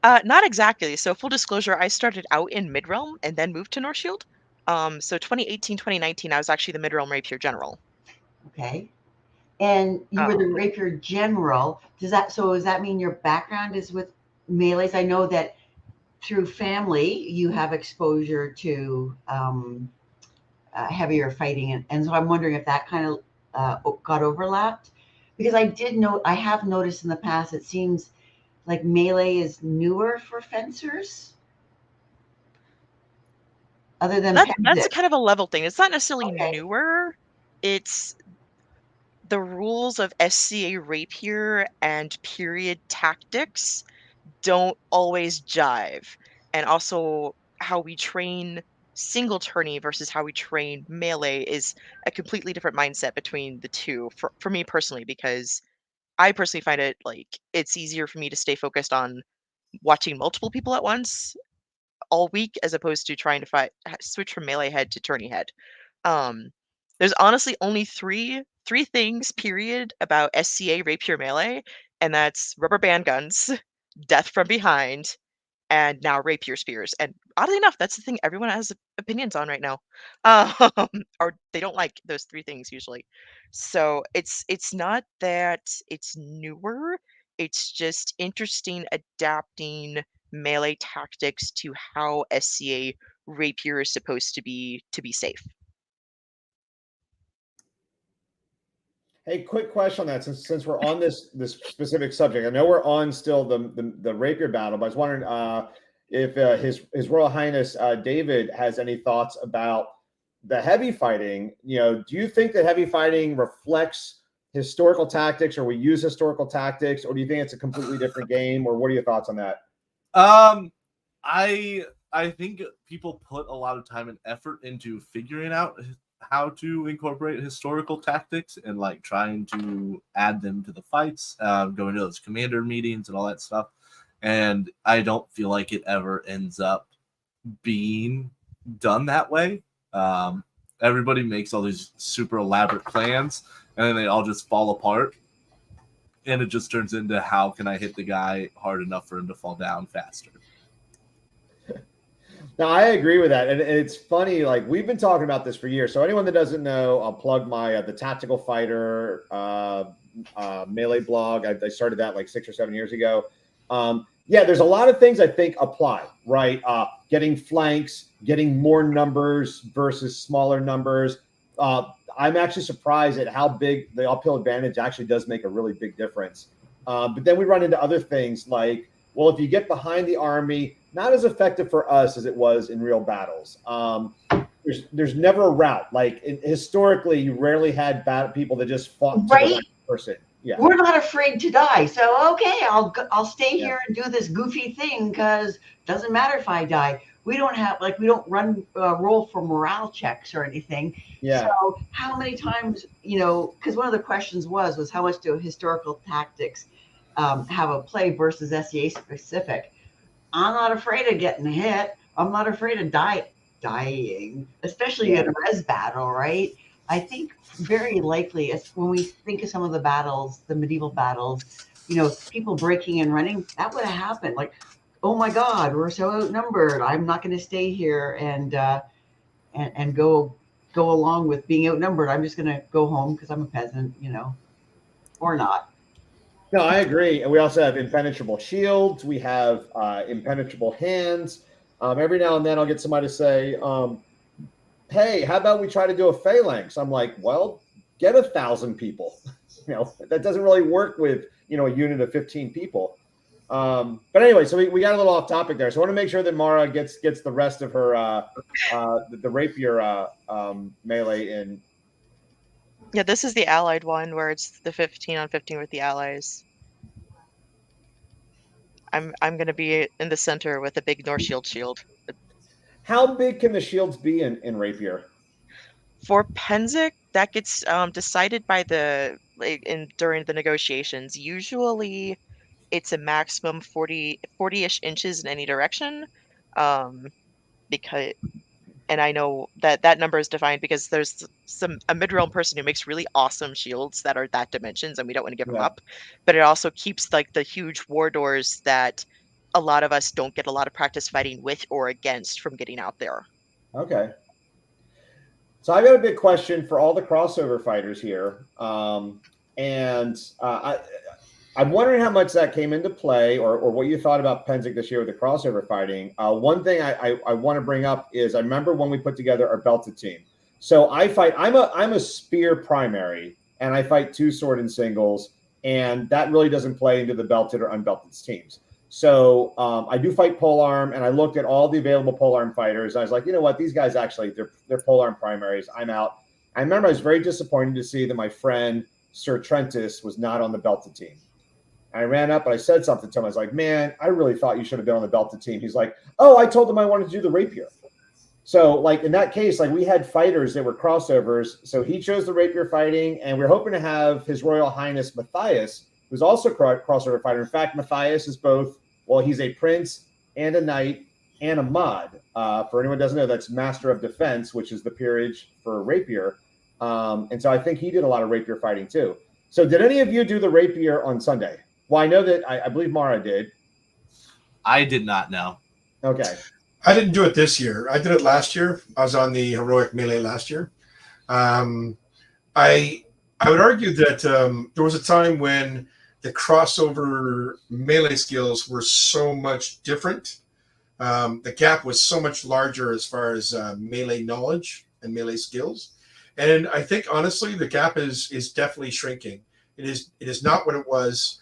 Not exactly. So full disclosure, I started out in Mid-Realm and then moved to Northshield. So 2018, 2019, I was actually the Mid-Realm Rapier General.
Okay. And you were the Rapier General. Does that mean your background is with melees? I know that through family, you have exposure to heavier fighting. And so I'm wondering if that kind of got overlapped. Because I have noticed in the past, it seems like melee is newer for fencers. Other than
that's kind of a level thing. It's not necessarily newer. It's the rules of SCA Rapier and period tactics don't always jive. And also how we train single tourney versus how we train melee is a completely different mindset between the two for me personally, because I personally find it like it's easier for me to stay focused on watching multiple people at once all week as opposed to trying to switch from melee head to tourney head. There's honestly only three things, period, about SCA Rapier Melee, and that's rubber band guns, death from behind, and now Rapier spears. And oddly enough, that's the thing everyone has opinions on right now. Or they don't like those three things usually. So it's not that it's newer, it's just interesting adapting melee tactics to how SCA Rapier is supposed to be safe.
Hey, quick question on that. Since we're on this specific subject, I know we're on still the Rapier battle, but I was wondering if His Royal Highness David has any thoughts about the heavy fighting. Do you think that heavy fighting reflects historical tactics, or we use historical tactics, or do you think it's a completely different game, or what are your thoughts on that?
I think people put a lot of time and effort into figuring out how to incorporate historical tactics and like trying to add them to the fights, going to those commander meetings and all that stuff. And I don't feel like it ever ends up being done that way. Everybody makes all these super elaborate plans and then they all just fall apart. And it just turns into, how can I hit the guy hard enough for him to fall down faster?
Now, I agree with that. And it's funny, like we've been talking about this for years. So anyone that doesn't know, I'll plug my the Tactical Fighter Melee blog. I started that like 6 or 7 years ago. Yeah, there's a lot of things I think apply, right? Getting flanks, getting more numbers versus smaller numbers. I'm actually surprised at how big the uphill advantage actually does make a really big difference. But then we run into other things like, well, if you get behind the army, not as effective for us as it was in real battles. There's never a route. Like historically, you rarely had people that just fought to the right person. Yeah,
we're not afraid to die, so okay, I'll stay here and do this goofy thing because it doesn't matter if I die. We don't run roll for morale checks or anything.
Yeah.
So how many times, because one of the questions was how much do historical tactics have a play versus SEA specific? I'm not afraid of getting hit. I'm not afraid of dying, especially in a res battle, right? I think very likely, when we think of some of the battles, the medieval battles, people breaking and running, that would have happened. Like, oh my God, we're so outnumbered. I'm not going to stay here and go along with being outnumbered. I'm just going to go home because I'm a peasant, or not.
No, I agree. And we also have impenetrable shields. We have impenetrable hands. Every now and then I'll get somebody to say, hey, how about we try to do a phalanx? I'm like, well, get 1,000 people. That doesn't really work with, a unit of 15 people. But anyway, so we got a little off topic there. So I want to make sure that Mara gets the rest of her, the Rapier melee in.
Yeah, this is the allied one where it's the 15 on 15 with the allies. I'm going to be in the center with a big Northshield shield.
How big can the shields be in Rapier?
For Pennsic, that gets decided by during the negotiations. Usually, it's a maximum 40-ish inches in any direction, because. And I know that number is defined because there's a mid-realm person who makes really awesome shields that are that dimensions, and we don't want to give them up. But it also keeps like the huge war doors that a lot of us don't get a lot of practice fighting with or against from getting out there.
Okay. So I've got a big question for all the crossover fighters here. I'm wondering how much that came into play or what you thought about Pennsic this year with the crossover fighting. One thing I want to bring up is I remember when we put together our belted team. So I'm a spear primary, and I fight 2 sword and singles, and that really doesn't play into the belted or unbelted teams. So I do fight polearm, and I looked at all the available polearm fighters. And I was like, you know what? These guys actually, they're polearm primaries. I'm out. I remember I was very disappointed to see that my friend Sir Trentus was not on the belted team. I ran up and I said something to him. I was like, man, I really thought you should have been on the belted team. He's like, oh, I told him I wanted to do the Rapier. So like in that case, like we had fighters that were crossovers. So he chose the Rapier fighting, and we're hoping to have His Royal Highness Matthias, who's also a crossover fighter. In fact, Matthias is both, well, he's a prince and a knight and a mod. For anyone who doesn't know, that's Master of Defense, which is the peerage for Rapier. And so I think he did a lot of Rapier fighting too. So did any of you do the Rapier on Sunday? Well, I know that I believe Mara did.
I did not know.
Okay.
I didn't do it this year. I did it last year. I was on the heroic melee last year. I would argue that there was a time when the crossover melee skills were so much different The gap was so much larger as far as melee knowledge and melee skills. And I think, honestly, the gap is definitely shrinking. It is not what it was.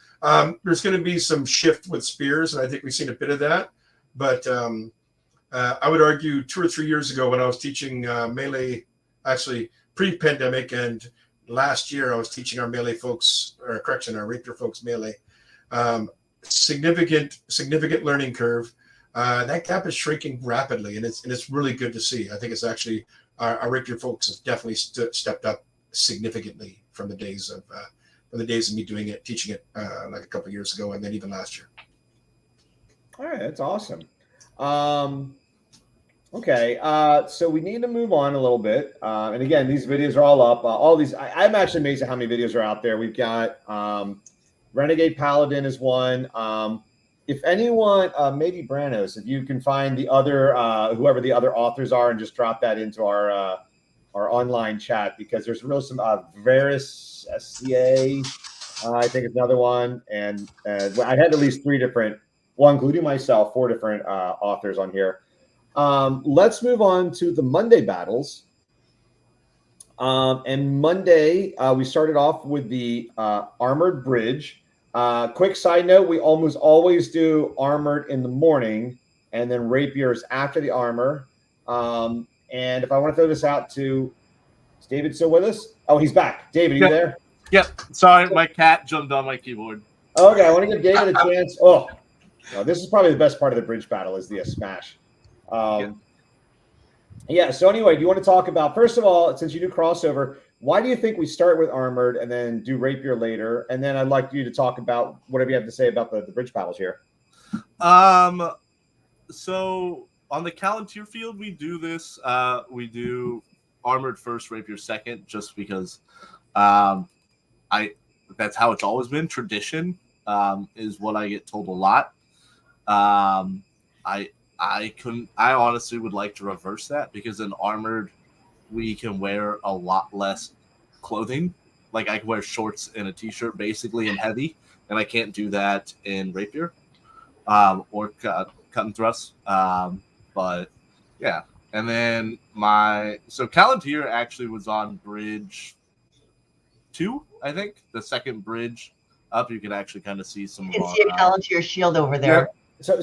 There's going to be some shift with spears, and I think we've seen a bit of that. But I would argue 2 or 3 years ago when I was teaching melee, actually pre-pandemic, and last year I was teaching our melee folks, or correction, our rapier folks melee. Significant learning curve. That gap is shrinking rapidly, and it's really good to see. I think it's actually our rapier folks have definitely stepped up significantly from the days of me doing it, teaching it like a couple of years ago, and then even last year.
All right, that's awesome. Okay, so we need to move on a little bit. And again, these videos are all up. All these, I'm actually amazed at how many videos are out there. We've got Renegade Paladin is one. If anyone, maybe Brannos, if you can find the other, whoever the other authors are, and just drop that into our online chat, because there's really some Varus SCA, I think it's another one, and I had at least 3 different, well, including myself, 4 different authors on here. Let's move on to the Monday battles. And Monday, we started off with the Armored Bridge. Quick side note, we almost always do Armored in the morning, and then Rapiers after the Armor. And if I want to throw this out to, is David still with us? Oh, he's back. David, you there?
Yep. Sorry, my cat jumped on my keyboard.
Okay, I want to give David a chance. Oh, this is probably the best part of the bridge battle, is the smash. Yeah, so anyway, do you want to talk about, first of all, since you do crossover, why do you think we start with Armored and then do Rapier later? And then I'd like you to talk about whatever you have to say about the bridge battles here.
So on the Calontir field, we do this. We do Armored first, Rapier second, just because that's how it's always been. Tradition is what I get told a lot. I honestly would like to reverse that, because in Armored we can wear a lot less clothing. Like, I can wear shorts and a t-shirt basically in heavy, and I can't do that in Rapier or cut and thrust. But yeah, and then so Calontir actually was on bridge 2, I think, the second bridge up. You can actually kind of see some.
You can see a Calontir shield over there.
Yeah. So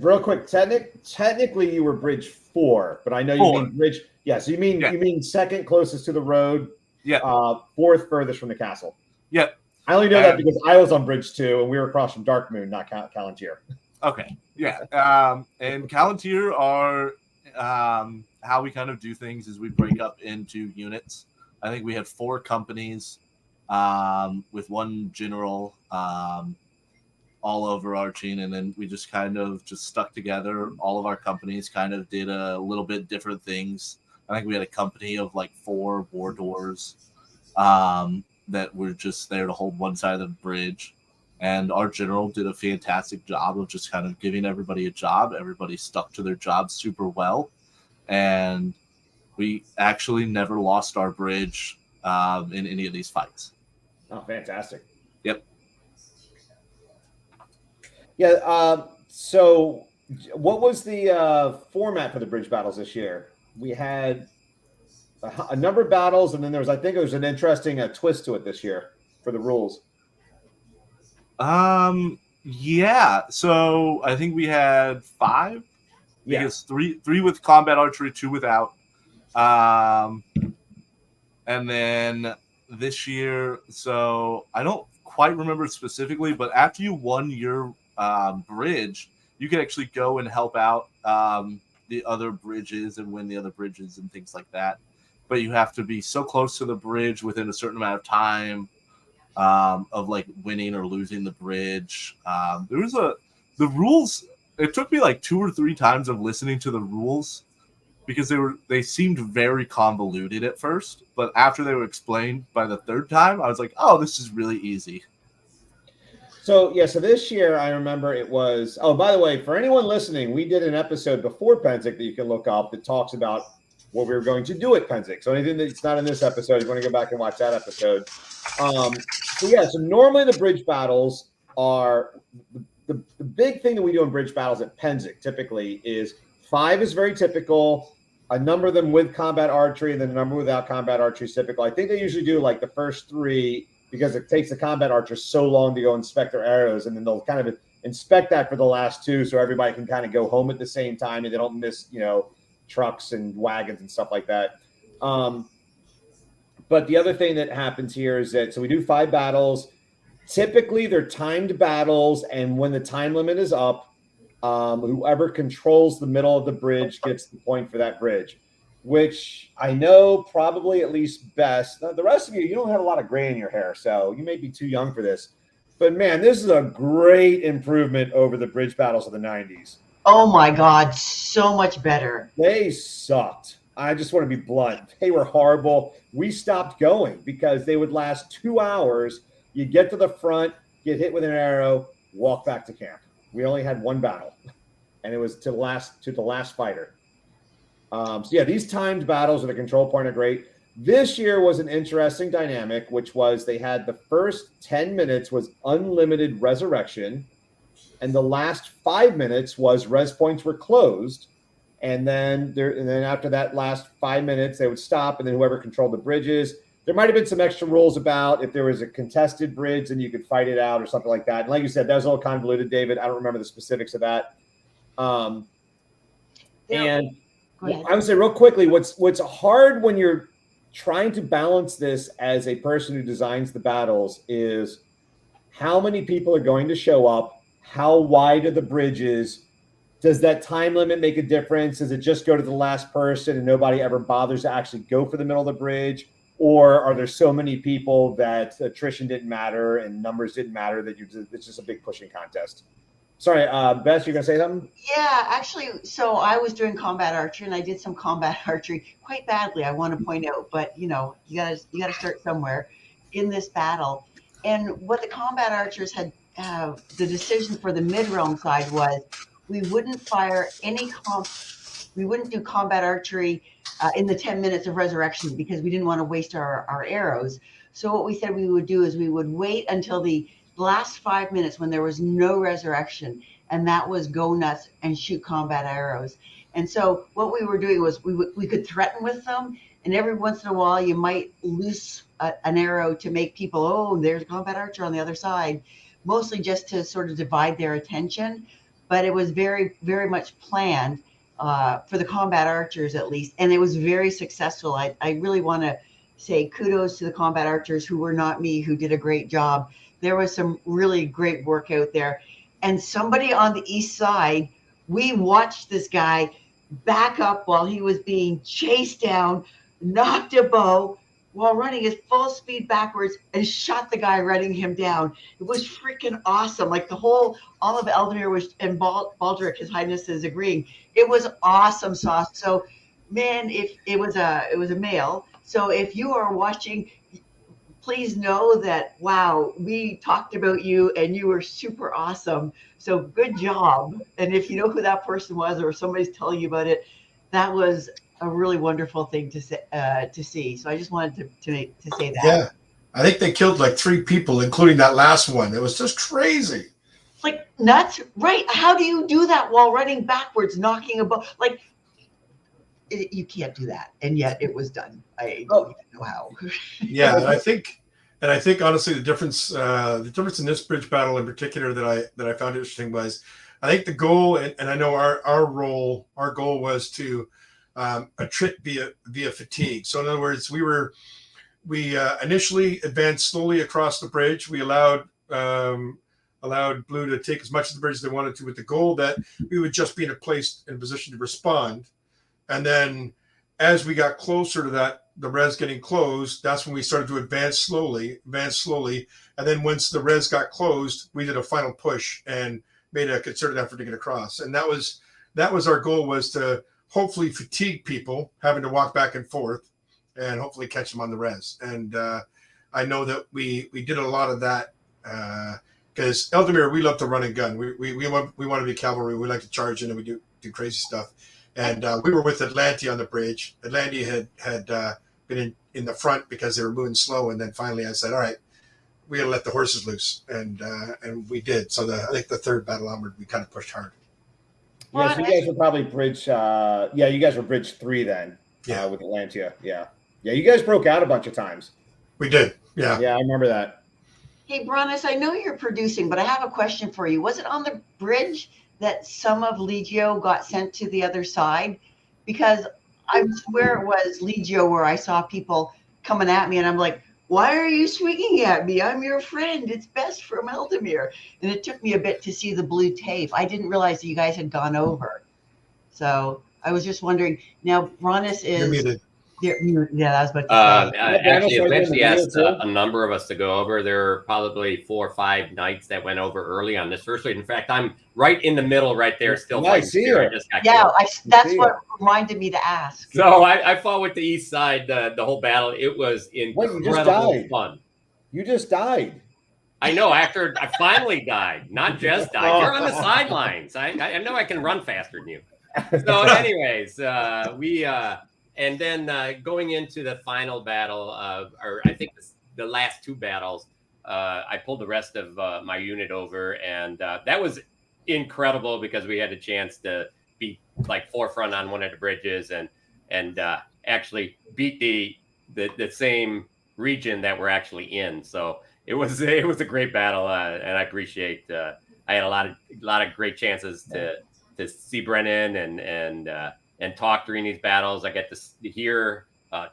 real quick, technically you were bridge 4, but I know you mean bridge. Yeah, so you mean second closest to the road.
Yeah.
4th furthest from the castle.
Yeah.
I only know that because I was on bridge 2 and we were across from Dark Moon, not Calontir.
Okay. Yeah. And Calontir are how we kind of do things is we break up into units. I think we had 4 companies with 1 general. All overarching, and then we just kind of just stuck together. All of our companies kind of did a little bit different things. I think we had a company of like 4 war doors that were just there to hold one side of the bridge, and our general did a fantastic job of just kind of giving everybody a job. Everybody stuck to their job super well, and we actually never lost our bridge in any of these fights.
Oh, fantastic.
Yep.
Yeah, so what was the format for the bridge battles this year? We had a number of battles, and then I think there was an interesting twist to it this year for the rules.
Yeah, so I think we had 5. Because 3 with combat archery, 2 without. And then this year, so I don't quite remember specifically, but after you won your bridge, you can actually go and help out the other bridges and win the other bridges and things like that. But you have to be so close to the bridge within a certain amount of time of like winning or losing the bridge. The rules. It took me like 2 or 3 times of listening to the rules because they seemed very convoluted at first, but after they were explained by the 3rd time, I was like, oh, this is really easy.
So this year I remember it was, oh, by the way, for anyone listening, we did an episode before Pennsic that you can look up that talks about what we were going to do at Pennsic. So anything that's not in this episode, you want to go back and watch that episode. So normally the bridge battles are, the big thing that we do in bridge battles at Pennsic typically is 5 is very typical. A number of them with combat archery and then a number without combat archery is typical. I think they usually do like the first 3 because it takes the combat archers so long to go inspect their arrows, and then they'll kind of inspect that for the last 2 so everybody can kind of go home at the same time and they don't miss, trucks and wagons and stuff like that. But the other thing that happens here is that, so we do 5 battles. Typically, they're timed battles, and when the time limit is up, whoever controls the middle of the bridge gets the point for that bridge, which I know probably at least Bess. The rest of you don't have a lot of gray in your hair, so you may be too young for this. But, man, this is a great improvement over the bridge battles of the 90s.
Oh, my God, so much better.
They sucked. I just want to be blunt. They were horrible. We stopped going because they would last 2 hours. You get to the front, get hit with an arrow, walk back to camp. We only had 1 battle, and it was to the last fighter. So yeah, these timed battles at the control point are great. This year was an interesting dynamic, which was they had the first 10 minutes was unlimited resurrection, and the last 5 minutes was res points were closed. And then after that last 5 minutes, they would stop, and then whoever controlled the bridges. There might have been some extra rules about if there was a contested bridge, then you could fight it out or something like that. And like you said, that was a little convoluted, David. I don't remember the specifics of that. And I would say real quickly, what's hard when you're trying to balance this as a person who designs the battles is how many people are going to show up, how wide are the bridges, does that time limit make a difference? Does it just go to the last person and nobody ever bothers to actually go for the middle of the bridge? Or are there so many people that attrition didn't matter and numbers didn't matter that it's just a big pushing contest? Sorry, Bess, you're going to say something?
Yeah, actually, so I was doing combat archery, and I did some combat archery quite badly, I want to point out. But, you gotta start somewhere in this battle. And what the combat archers had, the decision for the mid-realm side was we wouldn't fire we wouldn't do combat archery in the 10 minutes of resurrection because we didn't want to waste our arrows. So what we said we would do is we would wait until the last 5 minutes when there was no resurrection, and that was go nuts and shoot combat arrows. And so what we were doing was we could threaten with them, and every once in a while you might loose an arrow to make people, oh, there's a combat archer on the other side, mostly just to sort of divide their attention. But it was very, very much planned for the combat archers at least, and it was very successful. I really want to say kudos to the combat archers who were not me, who did a great job. There was some really great work out there. And somebody on the east side, we watched this guy back up while he was being chased down, knocked a bow while running his full speed backwards and shot the guy running him down. It was freaking awesome. Like all of Ealdormere was, and Baldric, His Highness, is agreeing. It was awesome sauce. So, man, if it was a male. So if you are watching, please know that, wow, we talked about you and you were super awesome. So good job. And if you know who that person was or somebody's telling you about it, that was a really wonderful thing to see. So I just wanted to say that.
Yeah. I think they killed like 3 people, including that last one. It was just crazy.
Like nuts, right? How do you do that while running backwards, knocking a bow? Like, you can't do that, and yet it was done. I don't even know how.
Yeah, and I think honestly the difference in this bridge battle in particular that I found interesting was, I think the goal, and I know our goal was to attrit via fatigue. So in other words, we initially advanced slowly across the bridge. We allowed Blue to take as much of the bridge as they wanted to, with the goal that we would just be in a position to respond. And then as we got closer to that, the res getting closed, that's when we started to advance slowly. And then once the res got closed, we did a final push and made a concerted effort to get across. And that was our goal, was to hopefully fatigue people having to walk back and forth and hopefully catch them on the res. And I know that we did a lot of that because Ealdormere, we love to run and gun. We want to be cavalry. We like to charge in and we do crazy stuff. And we were with Atlanti on the bridge. Atlanti had been in the front because they were moving slow. And then finally I said, all right, we had to let the horses loose, and we did. So I think the third battle onward, we kind of pushed hard.
Yeah, so you guys were probably bridge. You guys were bridge 3 then.
Yeah,
with Atlantia. Yeah, you guys broke out a bunch of times.
We did. Yeah,
I remember that.
Hey, Brannos, I know you're producing, but I have a question for you. Was it on the bridge that some of Legio got sent to the other side? Because I swear it was Legio where I saw people coming at me, and I'm like, why are you swinging at me? I'm your friend. It's Bess from Ealdormere. And it took me a bit to see the blue tape. I didn't realize that you guys had gone over. So I was just wondering. Now, Brannos is...
You're muted.
Yeah, that was about to say.
Actually, eventually asked a number of us to go over. There were probably 4 or 5 knights that went over early on this first week. In fact, I'm right in the middle right there, still fighting Spear.
That's what reminded me to ask.
So I fought with the east side the whole battle. It was incredible fun.
You just died.
I know, after I finally died, not just died. You're on the sidelines. I know I can run faster than you. So anyways, and then going into the final battle, or I think the last 2 battles, I pulled the rest of my unit over, and that was incredible because we had a chance to be like forefront on one of the bridges and actually beat the same region that we're actually in. So it was a great battle, and I appreciate. I had a lot of great chances to see Brennan and talk during these battles. I get to hear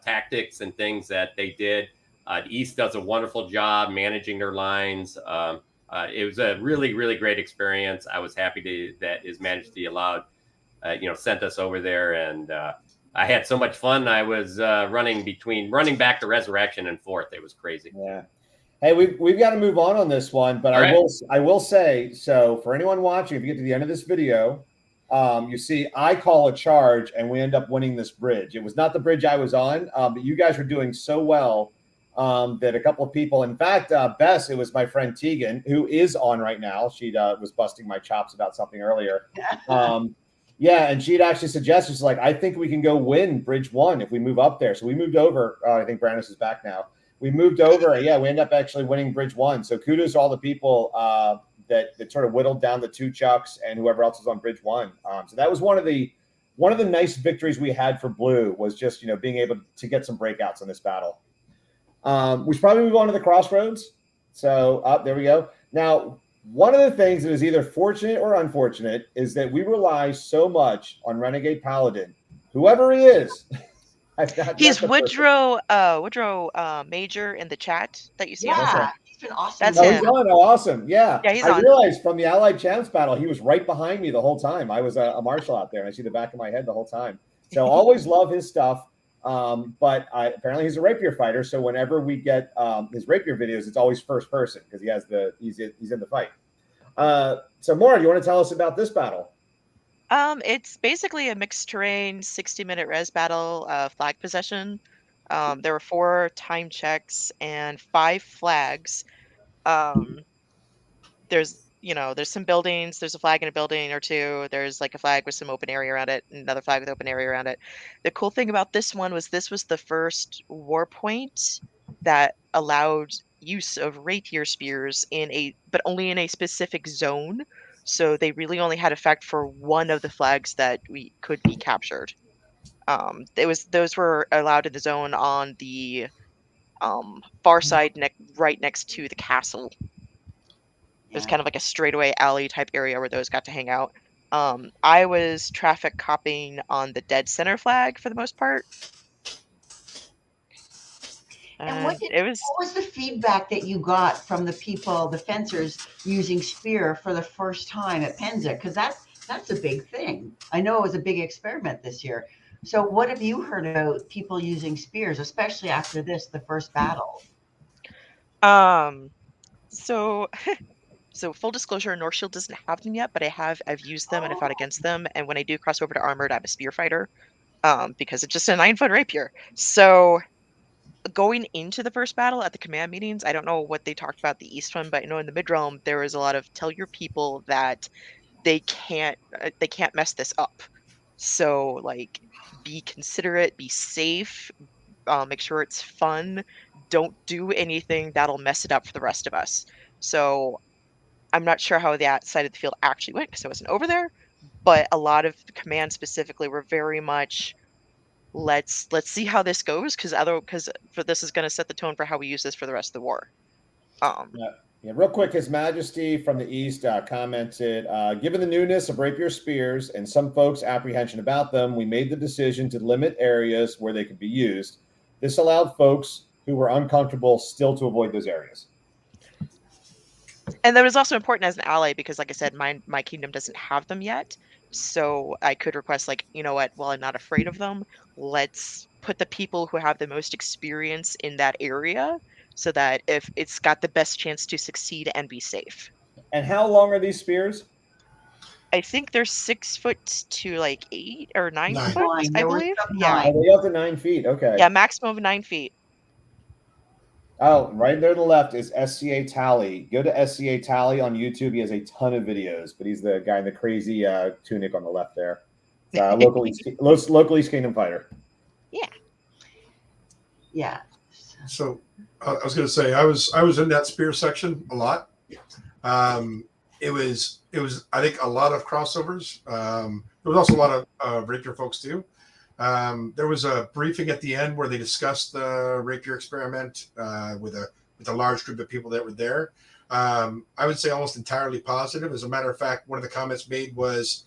tactics and things that they did. The East does a wonderful job managing their lines. It was a really, really great experience. I was happy that His Majesty allowed, sent us over there, and I had so much fun. I was running back to Resurrection and forth. It was crazy.
Yeah. Hey, we've got to move on this one, but I will say, so for anyone watching, if you get to the end of this video, you see I call a charge and we end up winning this bridge. It was not the bridge I was on, but you guys were doing so well that a couple of people, in fact, Bess, it was my friend Tegan, who is on right now. She was busting my chops about something earlier. And she'd actually suggested, she's like, I think we can go win bridge 1 if we move up there. So we moved over. I think Brannos is back now. We moved over. We end up actually winning bridge 1. So kudos to all the people that sort of whittled down the 2 chucks and whoever else was on bridge 1. So that was one of the nice victories we had for Blue, was just being able to get some breakouts in this battle. We should probably move on to the crossroads. So there we go. Now, one of the things that is either fortunate or unfortunate is that we rely so much on Renegade Paladin, whoever he is.
He's Woodrow Major in the chat that you see.
Yeah, he's been awesome.
That's him.
He's on. Oh, awesome. Yeah.
Yeah, he's
I
on.
realized from the Allied Champs battle, he was right behind me the whole time. I was a marshal out there, and I see the back of my head the whole time. So always love his stuff. But apparently he's a rapier fighter. So whenever we get his rapier videos, it's always first person because he's in the fight. So Moira, do you want to tell us about this battle?
It's basically a mixed terrain, 60-minute res battle, flag possession. There were 4 time checks and 5 flags. There's some buildings. There's a flag in a building or 2. There's like a flag with some open area around it, another flag with open area around it. The cool thing about this one was this was the first war point that allowed use of rapier spears but only in a specific zone. So they really only had effect for one of the flags that we could be captured. Those were allowed in the zone on the far side, right next to the castle. It was kind of like a straightaway alley type area where those got to hang out. I was traffic copying on the dead center flag for the most part.
And what was the feedback that you got from the people, the fencers, using spear for the first time at Pennsic? Because that's a big thing. I know it was a big experiment this year. So what have you heard about people using spears, especially after the first battle?
So full disclosure, Northshield doesn't have them yet, but I've used them and I fought against them. And when I do cross over to Armoured, I'm a spear fighter because it's just a 9-foot rapier. So going into the first battle at the command meetings, I don't know what they talked about the East one, but I know in the mid-realm there was a lot of tell your people that they can't mess this up. So like, be considerate, be safe, make sure it's fun. Don't do anything that'll mess it up for the rest of us. So I'm not sure how that side of the field actually went because I wasn't over there, but a lot of the commands specifically were very much let's see how this goes because for this is going to set the tone for how we use this for the rest of the war.
Yeah, real quick, His Majesty from the East commented, given the newness of rapier spears and some folks' apprehension about them, we made the decision to limit areas where they could be used. This allowed folks who were uncomfortable still to avoid those areas.
And that was also important as an ally because, like I said, my kingdom doesn't have them yet. So I could request, like, you know what, well, I'm not afraid of them. Let's put the people who have the most experience in that area so that if it's got the best chance to succeed and be safe.
And how long are these spears?
I think they're 6 foot to like 8 or 9
9.
foot, I
There was
believe.
some
Yeah.
nine.
Oh, they up to 9 feet. Okay.
Yeah, maximum of 9 feet.
Oh, right there to the left is SCA Tally. Go to SCA Tally on YouTube. He has a ton of videos, but he's the guy in the crazy tunic on the left there. Local East Kingdom fighter.
Yeah.
So I was going to say I was in that spear section a lot. It was I think a lot of crossovers. There was also a lot of rapier folks too. There was a briefing at the end where they discussed the rapier experiment with a large group of people that were there. I would say almost entirely positive. As a matter of fact, one of the comments made was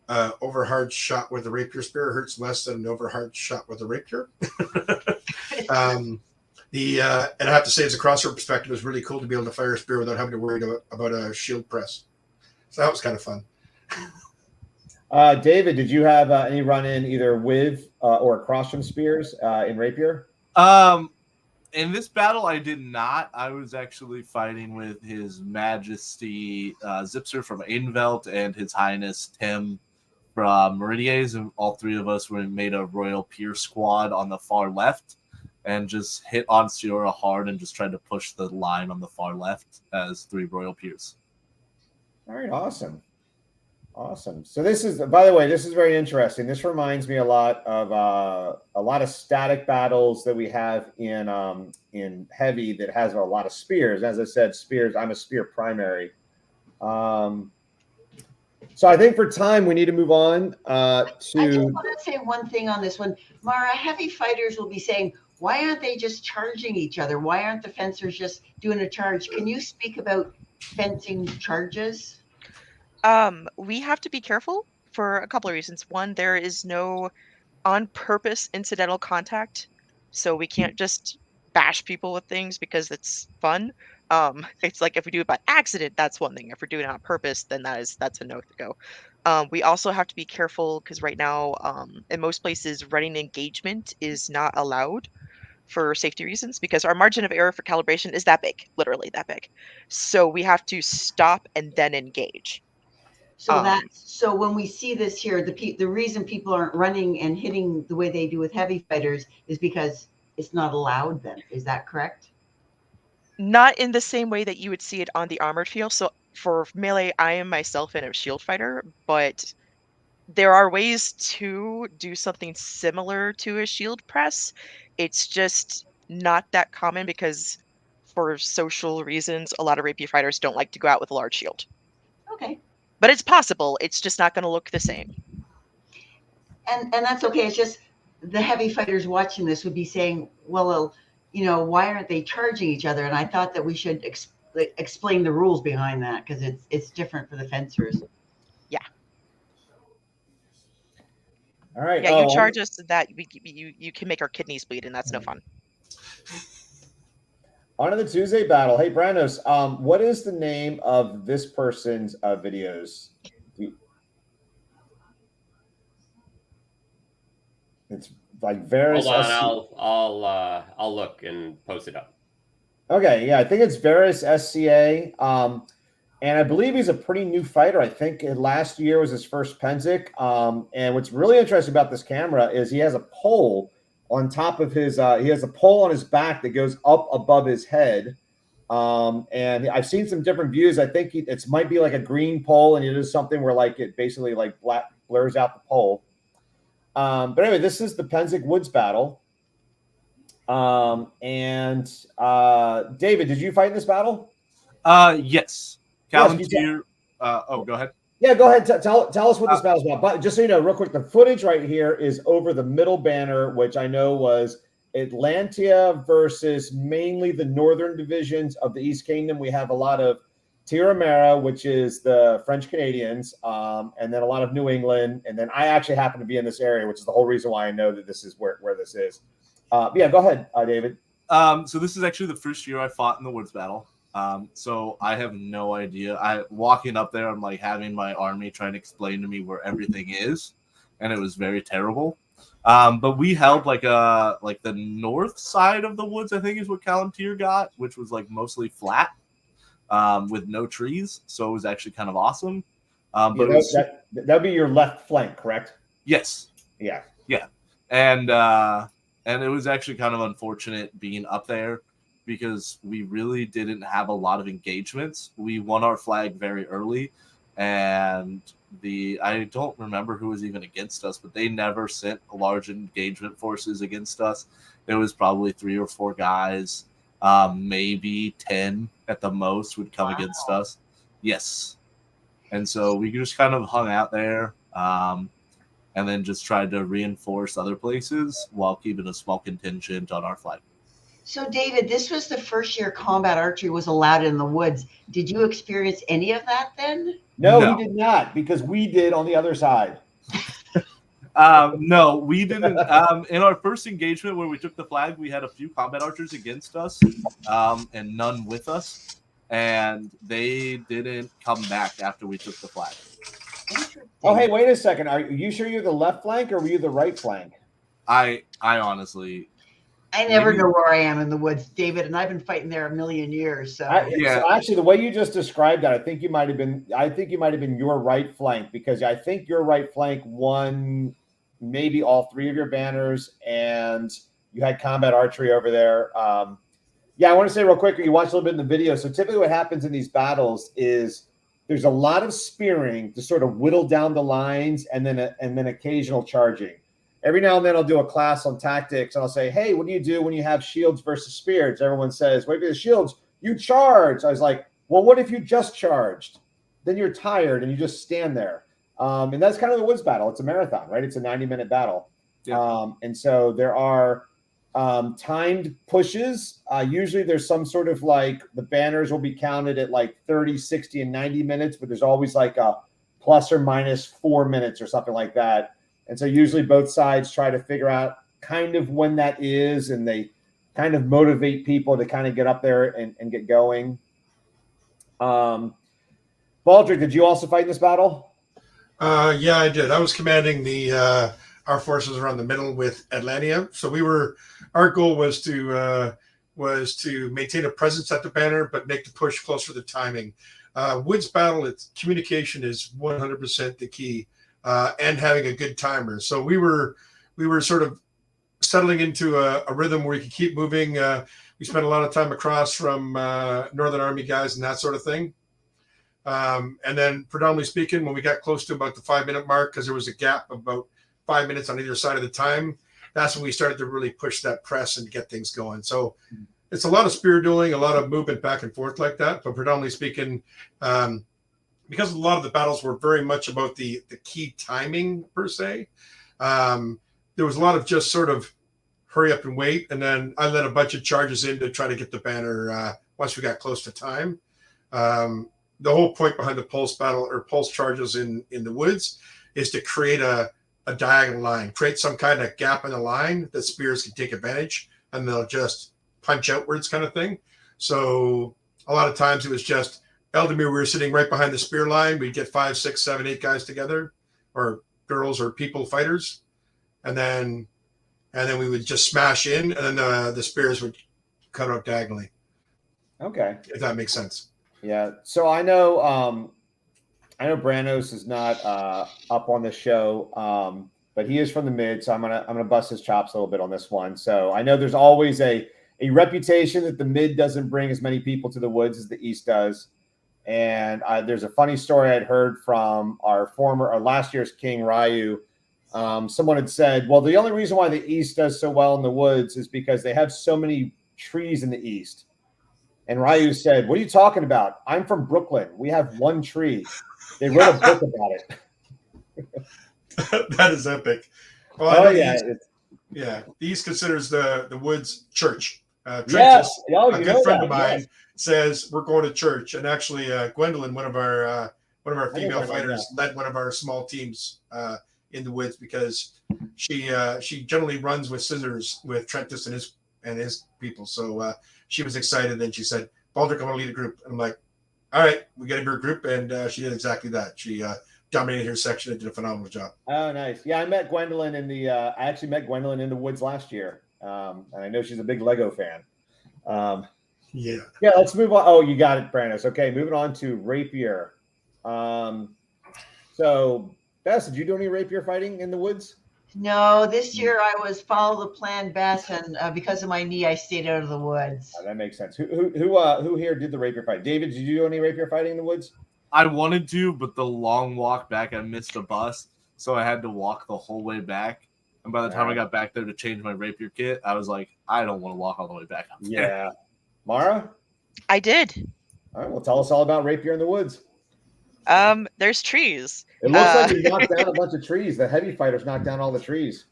overhard shot with a rapier spear hurts less than an overhard shot with a rapier. And I have to say, as a crossover perspective, it was really cool to be able to fire a spear without having to worry about a shield press. So that was kind of fun.
David, did you have any run-in either with or across from spears in rapier?
In this battle, I did not. I was actually fighting with His Majesty Zipser from Unbelts and His Highness Tim from Meridies, and all three of us made a Royal Pier squad on the far left and just hit on Sierra hard and just tried to push the line on the far left as 3 Royal Piers.
All right, awesome. So this is, by the way, this is very interesting. This reminds me a lot of static battles that we have in heavy that has a lot of spears. As I said, spears. I'm a spear primary. So I think for time we need to move on
I just want to say one thing on this one. Mara, heavy fighters will be saying, why aren't they just charging each other? Why aren't the fencers just doing a charge? Can you speak about fencing charges?
We have to be careful for a couple of reasons. One, there is no on purpose incidental contact, so we can't just bash people with things because it's fun. It's like if we do it by accident, that's one thing. If we're doing it on purpose, then that's a no go. We also have to be careful because right now, in most places, running engagement is not allowed for safety reasons because our margin of error for calibration is that big, literally that big. So we have to stop and then engage.
So when we see this here, the reason people aren't running and hitting the way they do with heavy fighters is because it's not allowed then. Is that correct?
Not in the same way that you would see it on the armored field. So for melee, I am myself a shield fighter, but there are ways to do something similar to a shield press. It's just not that common because for social reasons, a lot of rapier fighters don't like to go out with a large shield.
Okay.
But it's possible. It's just not going to look the same.
And that's okay. It's just the heavy fighters watching this would be saying, well, why aren't they charging each other? And I thought that we should explain the rules behind that because it's different for the fencers.
Yeah.
All right.
Yeah, you charge us so that you can make our kidneys bleed, and that's no fun.
On to the Tuesday battle. Hey, Brannos, what is the name of this person's videos? It's like various.
Hold on, I'll look and post it up.
Okay, yeah, I think it's Varus SCA, and I believe he's a pretty new fighter. I think last year was his first Pennsic. And what's really interesting about this camera is he has a pole on top of his. He has a pole on his back that goes up above his head. And I've seen some different views. I think it might be like a green pole, and it is something where like it basically like blurs out the pole. But anyway, this is the Pennsic Woods battle. David, did you fight in this battle?
Yes.
Yes,
Calontir. Go ahead.
Yeah, go ahead. Tell us what this battle's about. But just so you know, real quick, the footage right here is over the middle banner, which I know was Atlantia versus mainly the northern divisions of the East Kingdom. We have a lot of Ealdormere, which is the French Canadians, and then a lot of New England. And then I actually happen to be in this area, which is the whole reason why I know that this is where this is. Yeah, go ahead, David.
So this is actually the first year I fought in the Woods battle. So I have no idea. Walking up there, I'm like having my army trying to explain to me where everything is, and it was very terrible. But we held like the north side of the woods, I think is what Calontir got, which was like mostly flat, with no trees. So it was actually kind of awesome. But
that'd be your left flank, correct?
Yes.
Yeah.
Yeah. And it was actually kind of unfortunate being up there, because we really didn't have a lot of engagements. We won our flag very early, and I don't remember who was even against us, but they never sent large engagement forces against us. It was probably 3 or 4 guys, maybe 10 at the most would come against us. Yes. And so we just kind of hung out there, and then just tried to reinforce other places while keeping a small contingent on our flag.
So, David, this was the first year combat archery was allowed in the woods. Did you experience any of that then?
No, he did not, because we did on the other side.
No, we didn't. In our first engagement where we took the flag, we had a few combat archers against us, and none with us, and they didn't come back after we took the flag.
Oh, hey, wait a second. Are you sure you're the left flank or were you the right flank?
I honestly...
I never know where I am in the woods, David, and I've been fighting there a million years. So
So actually, the way you just described that, I think you might have been your right flank, because I think your right flank won maybe all 3 of your banners, and you had combat archery over there. Yeah, I want to say real quick, you watched a little bit in the video. So typically, what happens in these battles is there's a lot of spearing to sort of whittle down the lines, and then occasional charging. Every now and then I'll do a class on tactics, and I'll say, hey, what do you do when you have shields versus spears? Everyone says, wait for the shields, you charge. I was like, well, what if you just charged? Then you're tired and you just stand there. And that's kind of the woods battle. It's a marathon, right? It's a 90-minute battle. Yeah. And so there are timed pushes. Usually there's some sort of like the banners will be counted at like 30, 60, and 90 minutes, but there's always like a plus or minus 4 minutes or something like that. And so usually both sides try to figure out kind of when that is, and they kind of motivate people to kind of get up there and get going. Baldric, did you also fight in this battle?
Yeah, I did. I was commanding our forces around the middle with Atlantia. So our goal was to maintain a presence at the banner, but make the push closer to timing. Woods battle, communication is 100% the key. And having a good timer. So we were sort of settling into a rhythm where we could keep moving. We spent a lot of time across from Northern Army guys and that sort of thing. And then predominantly speaking, when we got close to about the 5-minute mark, because there was a gap of about 5 minutes on either side of the time, that's when we started to really push that press and get things going. So it's a lot of spear dueling, a lot of movement back and forth like that. But predominantly speaking, because a lot of the battles were very much about the key timing per se, there was a lot of just sort of hurry up and wait. And then I led a bunch of charges in to try to get the banner once we got close to time. The whole point behind the pulse battle or pulse charges in the woods is to create a diagonal line, create some kind of gap in the line that spears can take advantage, and they'll just punch outwards kind of thing. So a lot of times it was just Ealdormere, we were sitting right behind the spear line. We'd get 5, 6, 7, 8 guys together, or girls or people fighters. And then we would just smash in, and then the spears would cut out diagonally.
Okay.
If that makes sense.
Yeah. So I know Brannos is not up on the show, but he is from the mid, so I'm gonna bust his chops a little bit on this one. So I know there's always a reputation that the mid doesn't bring as many people to the woods as the east does. And there's a funny story I'd heard from our last year's King Ryu. someone had said, well, the only reason why the East does so well in the woods is because they have so many trees in the East. And Ryu said, what are you talking about? I'm from Brooklyn. We have one tree. They wrote a book about it.
That is epic. Well,
yeah.
The East considers the woods church.
Yes.
A good friend of mine says we're going to church. And actually, Gwendolyn, one of our female fighters, led one of our small teams in the woods because she generally runs with scissors with Trentus and his people. So she was excited. Then she said, Baldric, I want to lead a group. And I'm like, all right, we get a group. And she did exactly that. She dominated her section and did a phenomenal job.
Oh, nice. Yeah, I met Gwendolyn I actually met Gwendolyn in the woods last year. And I know she's a big Lego fan.
Yeah,
let's move on. Oh, you got it, Brannos. Okay, moving on to Rapier. So, Bess, did you do any Rapier fighting in the woods?
No, this year I was follow the plan Bess, and because of my knee, I stayed out of the woods.
That makes sense. Who here did the Rapier fight? David, did you do any Rapier fighting in the woods?
I wanted to, but the long walk back, I missed a bus, so I had to walk the whole way back. And by the time I got back there to change my Rapier kit, I was like, I don't want to walk all the way back up there.
Yeah. Mara?
I did.
All right, well, tell us all about Rapier in the woods.
There's trees.
It looks like you knocked down a bunch of trees. The heavy fighters knocked down all the trees.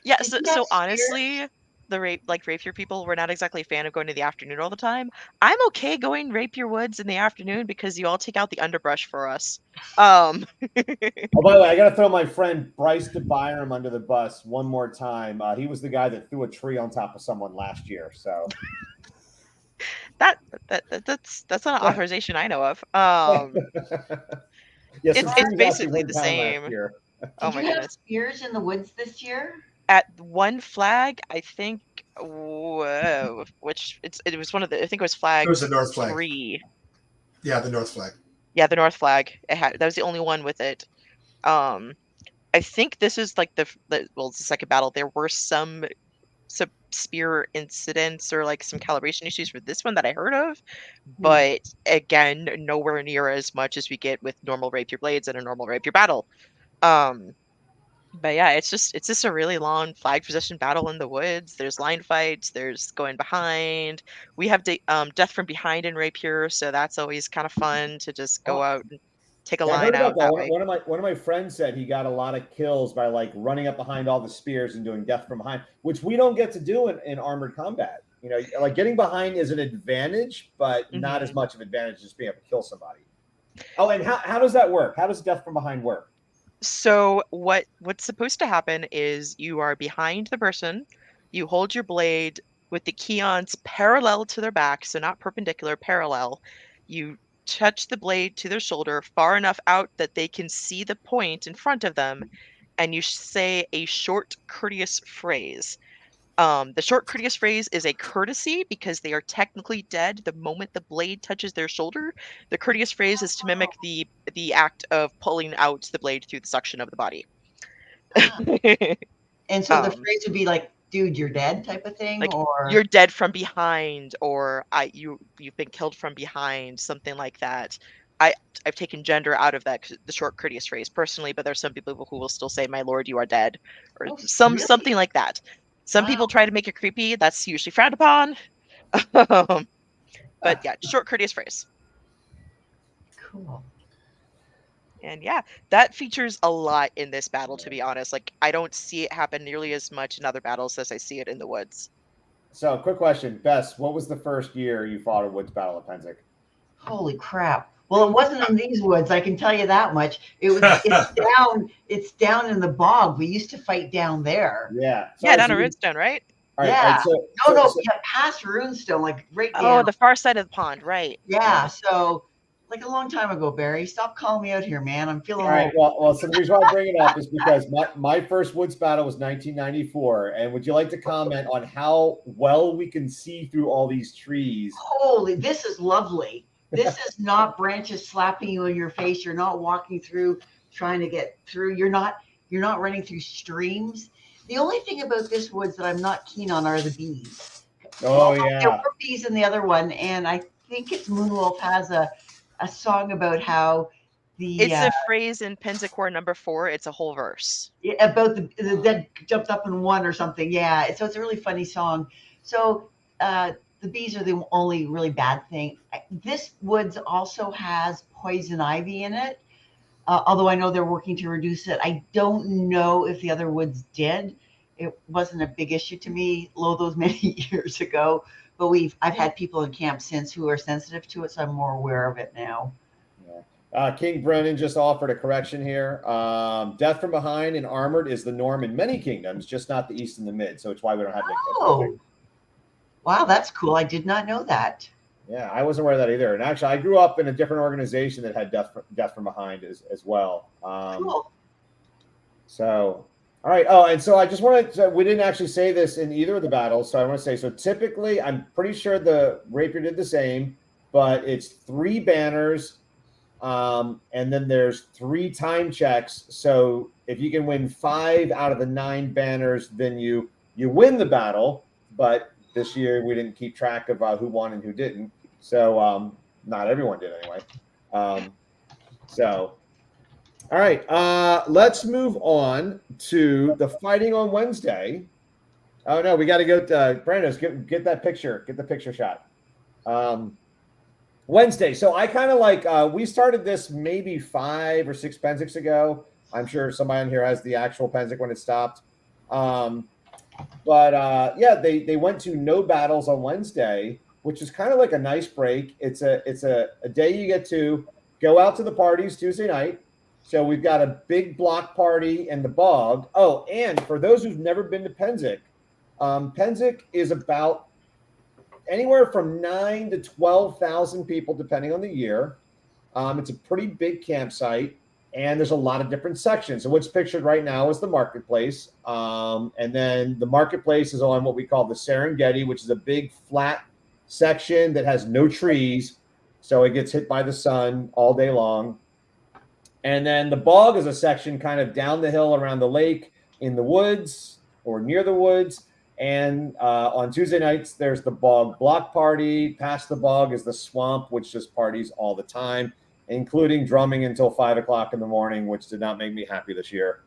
Yeah, so honestly, the Rapier people, we're not exactly a fan of going to the afternoon all the time. I'm okay going Rapier Woods in the afternoon because you all take out the underbrush for us.
Oh, by the way, I got to throw my friend Bryce de Byram under the bus one more time. He was the guy that threw a tree on top of someone last year. So
that's not an authorization I know of.
Yes,
it's basically the same. Oh my goodness!
Spears in the woods this year?
At one flag, I think. Which it was one of the. I think it was flag.
It was the North flag.
3.
Yeah, the North flag.
Yeah, the North flag. That was the only one with it. I think this is like it's the second battle. There were some spear incidents or like some calibration issues for this one that I heard of, but again, nowhere near as much as we get with normal Rapier blades in a normal Rapier battle. But yeah, it's just a really long flag position battle in the woods. There's line fights. There's going behind. We have death from behind in Rapier, so that's always kind of fun to just go out and take a line out that way.
One of my friends said he got a lot of kills by like running up behind all the spears and doing death from behind, which we don't get to do in armored combat. You know, like getting behind is an advantage, but not as much of an advantage as being able to kill somebody. Oh, and how does that work? How does death from behind work?
So what's supposed to happen is you are behind the person, you hold your blade with the keons parallel to their back, so not perpendicular, parallel. You touch the blade to their shoulder far enough out that they can see the point in front of them, and you say a short, courteous phrase. The short, courteous phrase is a courtesy because they are technically dead the moment the blade touches their shoulder. The courteous phrase is to mimic the act of pulling out the blade through the suction of the body.
And so the phrase would be like, dude, you're dead type of thing?
Like,
or
you're dead from behind, or you've been killed from behind, something like that. I've taken gender out of that, the short courteous phrase personally, but there's some people who will still say, my lord, you are dead, or something like that. Some people try to make it creepy. That's usually frowned upon. But yeah, short courteous phrase.
Cool.
And yeah, that features a lot in this battle, to be honest. Like, I don't see it happen nearly as much in other battles as I see it in the woods.
So, quick question. Bess, what was the first year you fought a woods battle at Pennsic?
Holy crap. Well, it wasn't in these woods, I can tell you that much. It's down in the bog. We used to fight down there.
Yeah.
Yeah, down a Runestone, right?
All right,
yeah.
All right,
yeah, past Runestone, like right down.
Oh, the far side of the pond, right.
Yeah, so like a long time ago, Barry. Stop calling me out here, man. I'm feeling
all right. Well, so the reason why I bring it up is because my first woods battle was 1994. And would you like to comment on how well we can see through all these trees?
Holy, this is lovely. This is not branches slapping you in your face. You're not walking through, trying to get through. You're not running through streams. The only thing about this woods that I'm not keen on are the bees.
Oh, yeah.
There were bees in the other one, and I think it's Moonwolf has a song about how the
It's a phrase in Pennsic Core number 4. It's a whole verse.
about the dead jumped up and won or something. Yeah, so it's a really funny song. So the bees are the only really bad thing. This woods also has poison ivy in it, although I know they're working to reduce it. I don't know if the other woods did. It wasn't a big issue to me, those many years ago. But I've had people in camp since who are sensitive to it, so I'm more aware of it now.
King Brennan just offered a correction here. Death from Behind and Armored is the norm in many kingdoms, just not the East and the Mid. So it's why we don't have
Oh, wow, that's cool. I did not know that.
Yeah, I wasn't aware of that either. And actually, I grew up in a different organization that had Death from Behind as well.
Cool.
So, all right. Oh, and so I just wanted to, we didn't actually say this in either of the battles. So I want to say, so typically, I'm pretty sure the Rapier did the same, but it's 3 banners. And then there's 3 time checks. So if you can win 5 out of the 9 banners, then you win the battle. But this year we didn't keep track of who won and who didn't. So not everyone did anyway. So all right, let's move on to the fighting on Wednesday. Oh no, we got to go to Brannos. Get that picture. Get the picture shot. Wednesday. So I kind of like, we started this maybe 5 or 6 Pennsics ago. I'm sure somebody on here has the actual Pennsic when it stopped. But yeah, they went to no battles on Wednesday, which is kind of like a nice break. It's a day you get to go out to the parties Tuesday night. So we've got a big block party in the bog. Oh, and for those who've never been to Pennsic, Pennsic is about anywhere from 9,000 to 12,000 people, depending on the year. It's a pretty big campsite, and there's a lot of different sections. So what's pictured right now is the marketplace. And then the marketplace is on what we call the Serengeti, which is a big flat section that has no trees. So it gets hit by the sun all day long. And then the bog is a section kind of down the hill around the lake in the woods or near the woods. And on Tuesday nights, there's the bog block party. Past the bog is the swamp, which just parties all the time, including drumming until 5 o'clock in the morning, which did not make me happy this year.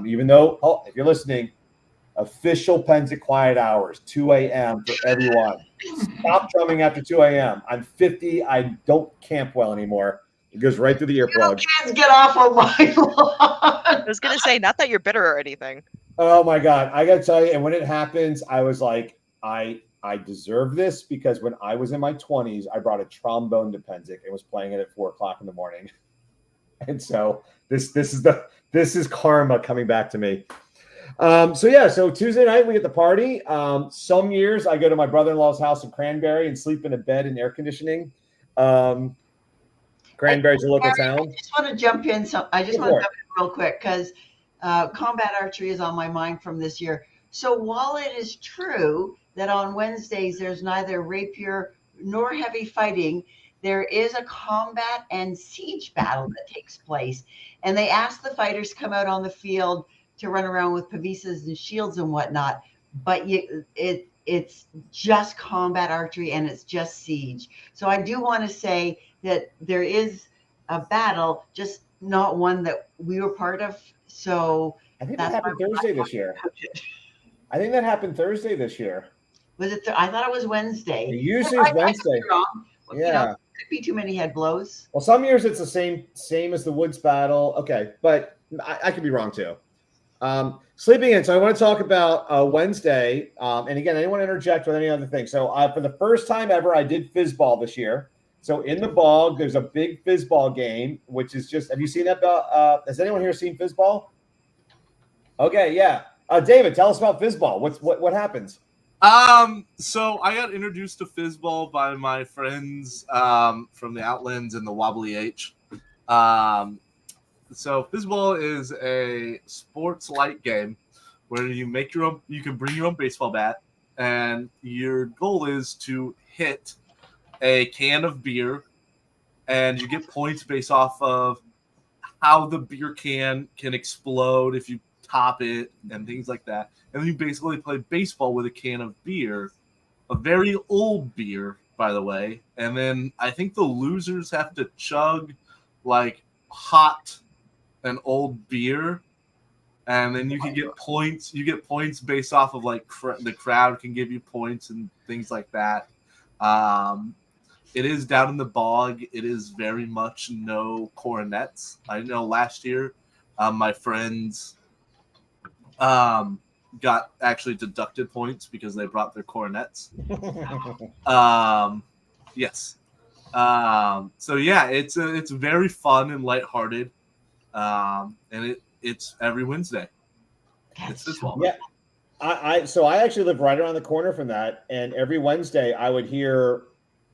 Even though, if you're listening, official Pennsic quiet hours, 2 a.m. for everyone. Stop drumming after 2 a.m. I'm 50. I don't camp well anymore. It goes right through the earplug.
Kids, get off of my lawn.
I was going to say, not that you're bitter or anything.
Oh my God. I got to tell you, and when it happens, I was like, I deserve this, because when I was in my 20s, I brought a trombone to Pennsic and was playing it at 4 o'clock in the morning. And so this is karma coming back to me. So Tuesday night we get the party. Some years I go to my brother-in-law's house in Cranberry and sleep in a bed in air conditioning. Cranberry's a local town.
I just want to jump in. Real quick, because combat archery is on my mind from this year. So while it is true that on Wednesdays there's neither rapier nor heavy fighting, there is a combat and siege battle that takes place. And they ask the fighters to come out on the field to run around with pavisas and shields and whatnot. But it's just combat archery and it's just siege. So I do want to say that there is a battle, just not one that we were part of. So
I think that happened Thursday this year. I think that happened Thursday this year.
Was it? I thought it was Wednesday.
It usually is Wednesday.
Wrong.
Yeah.
Could be too many head blows.
Well, some years it's the same as the Woods battle. Okay, but I could be wrong too. Sleeping in. So I want to talk about Wednesday. And again, anyone interject with any other thing. So for the first time ever, I did Fizzball this year. So in the bog, there's a big Fizzball game, which is just, have you seen that? Has anyone here seen Fizzball? Okay, yeah. David, tell us about Fizzball. What happens?
So I got introduced to Fizzball by my friends from the Outlands and the Wobbly H. So Fizzball is a sports light game where you can bring your own baseball bat, and your goal is to hit a can of beer, and you get points based off of how the beer can explode if you top it and things like that. And then you basically play baseball with a can of beer, a very old beer, by the way. And then I think the losers have to chug like hot an old beer, and then you can get points. You get points based off of like the crowd can give you points and things like that. It is down in the bog. It is very much no coronets. I know last year, my friends got actually deducted points because they brought their coronets. Yes. So yeah, it's very fun and lighthearted. And it's every Wednesday. It's this one.
Yeah. So I actually live right around the corner from that, and every Wednesday I would hear